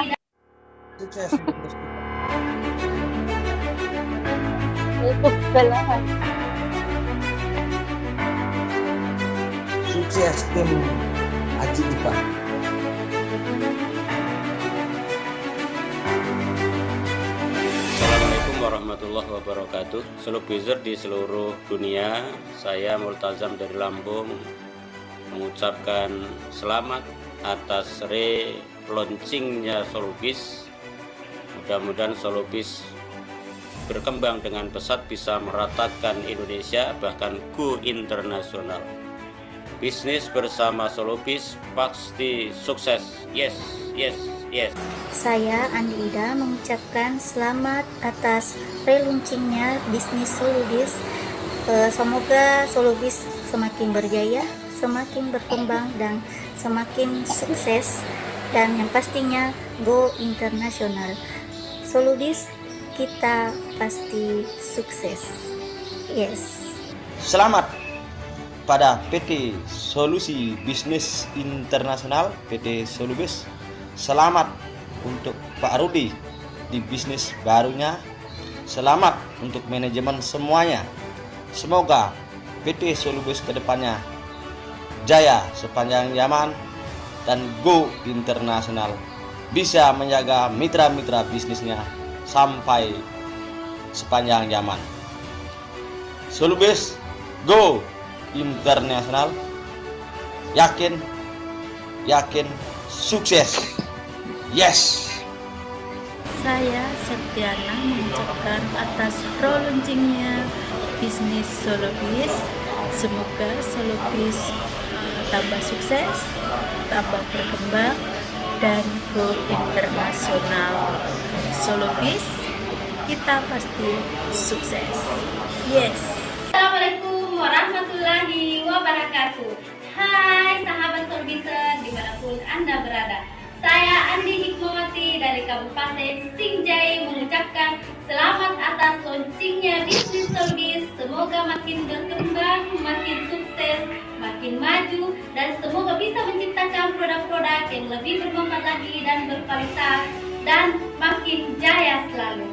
Sukses. Waalaikumsalam. Sukses tim Aji Dipa. Assalamualaikum warahmatullahi wabarakatuh. Solubizer di seluruh dunia, saya Multazam dari Lampung mengucapkan selamat atas relaunchingnya Solubis. Mudah-mudahan Solubis berkembang dengan pesat, bisa meratakan Indonesia, bahkan go internasional. Bisnis bersama Solubis pasti sukses. Yes, yes, yes. Saya Andi Ida mengucapkan selamat atas relaunchingnya bisnis Solubis. Semoga Solubis semakin berjaya, semakin berkembang dan semakin sukses, dan yang pastinya go internasional. Solubis kita pasti sukses. Yes. Selamat pada PT Solusi Bisnis Internasional, PT Solubis. Selamat untuk Pak Rudi di bisnis barunya. Selamat untuk manajemen semuanya. Semoga PT Solubis kedepannya jaya sepanjang zaman dan go internasional, bisa menjaga mitra-mitra bisnisnya sampai sepanjang zaman. Solubis go internasional, yakin sukses. Yes. Saya Septiana mengucapkan atas relaunchingnya bisnis Solubis. Semoga Solubis tambah sukses, tambah berkembang, dan go internasional. Solubis kita pasti sukses. Yes. Assalamualaikum warahmatullahi wabarakatuh. Hai sahabat Solbiser dimanapun Anda berada. Saya Andi Hikmawati dari Kabupaten Sinjai mengucapkan selamat atas launchingnya bisnis Solbis. Semoga makin berkembang, makin sukses, makin maju, dan semoga bisa menciptakan produk-produk yang lebih bermanfaat lagi dan berkualitas, dan makin jaya selalu.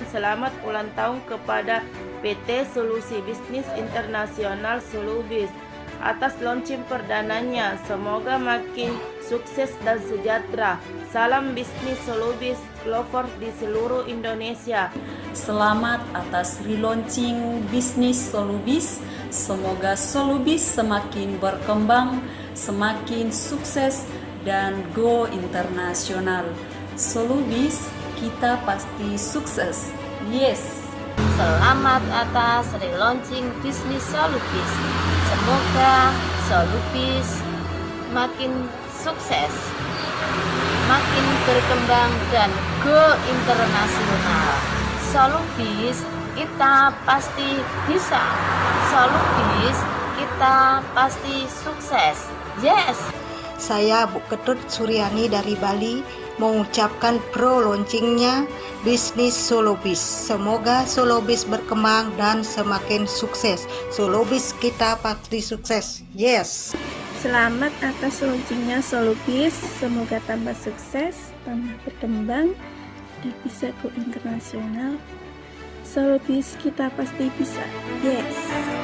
Selamat ulang tahun kepada PT Solusi Bisnis Internasional Solubis atas launching perdananya. Semoga makin sukses dan sejahtera. Salam bisnis Solubis lovers di seluruh Indonesia. Selamat atas relaunching bisnis Solubis. Semoga Solubis semakin berkembang, semakin sukses, dan go internasional. Solubis kita pasti sukses. Yes. Selamat atas relaunching bisnis Solubis. Semoga Solubis makin sukses, makin berkembang, dan go internasional. Solubis kita pasti bisa. Solubis kita pasti sukses. Yes. Saya Bu Ketut Suryani dari Bali mengucapkan pro launchingnya bisnis Solubis. Semoga Solubis berkembang dan semakin sukses. Solubis kita pasti sukses. Yes. Selamat atas launchingnya Solubis. Semoga tambah sukses, tambah berkembang, dan bisa go internasional. Solubis kita pasti bisa. Yes.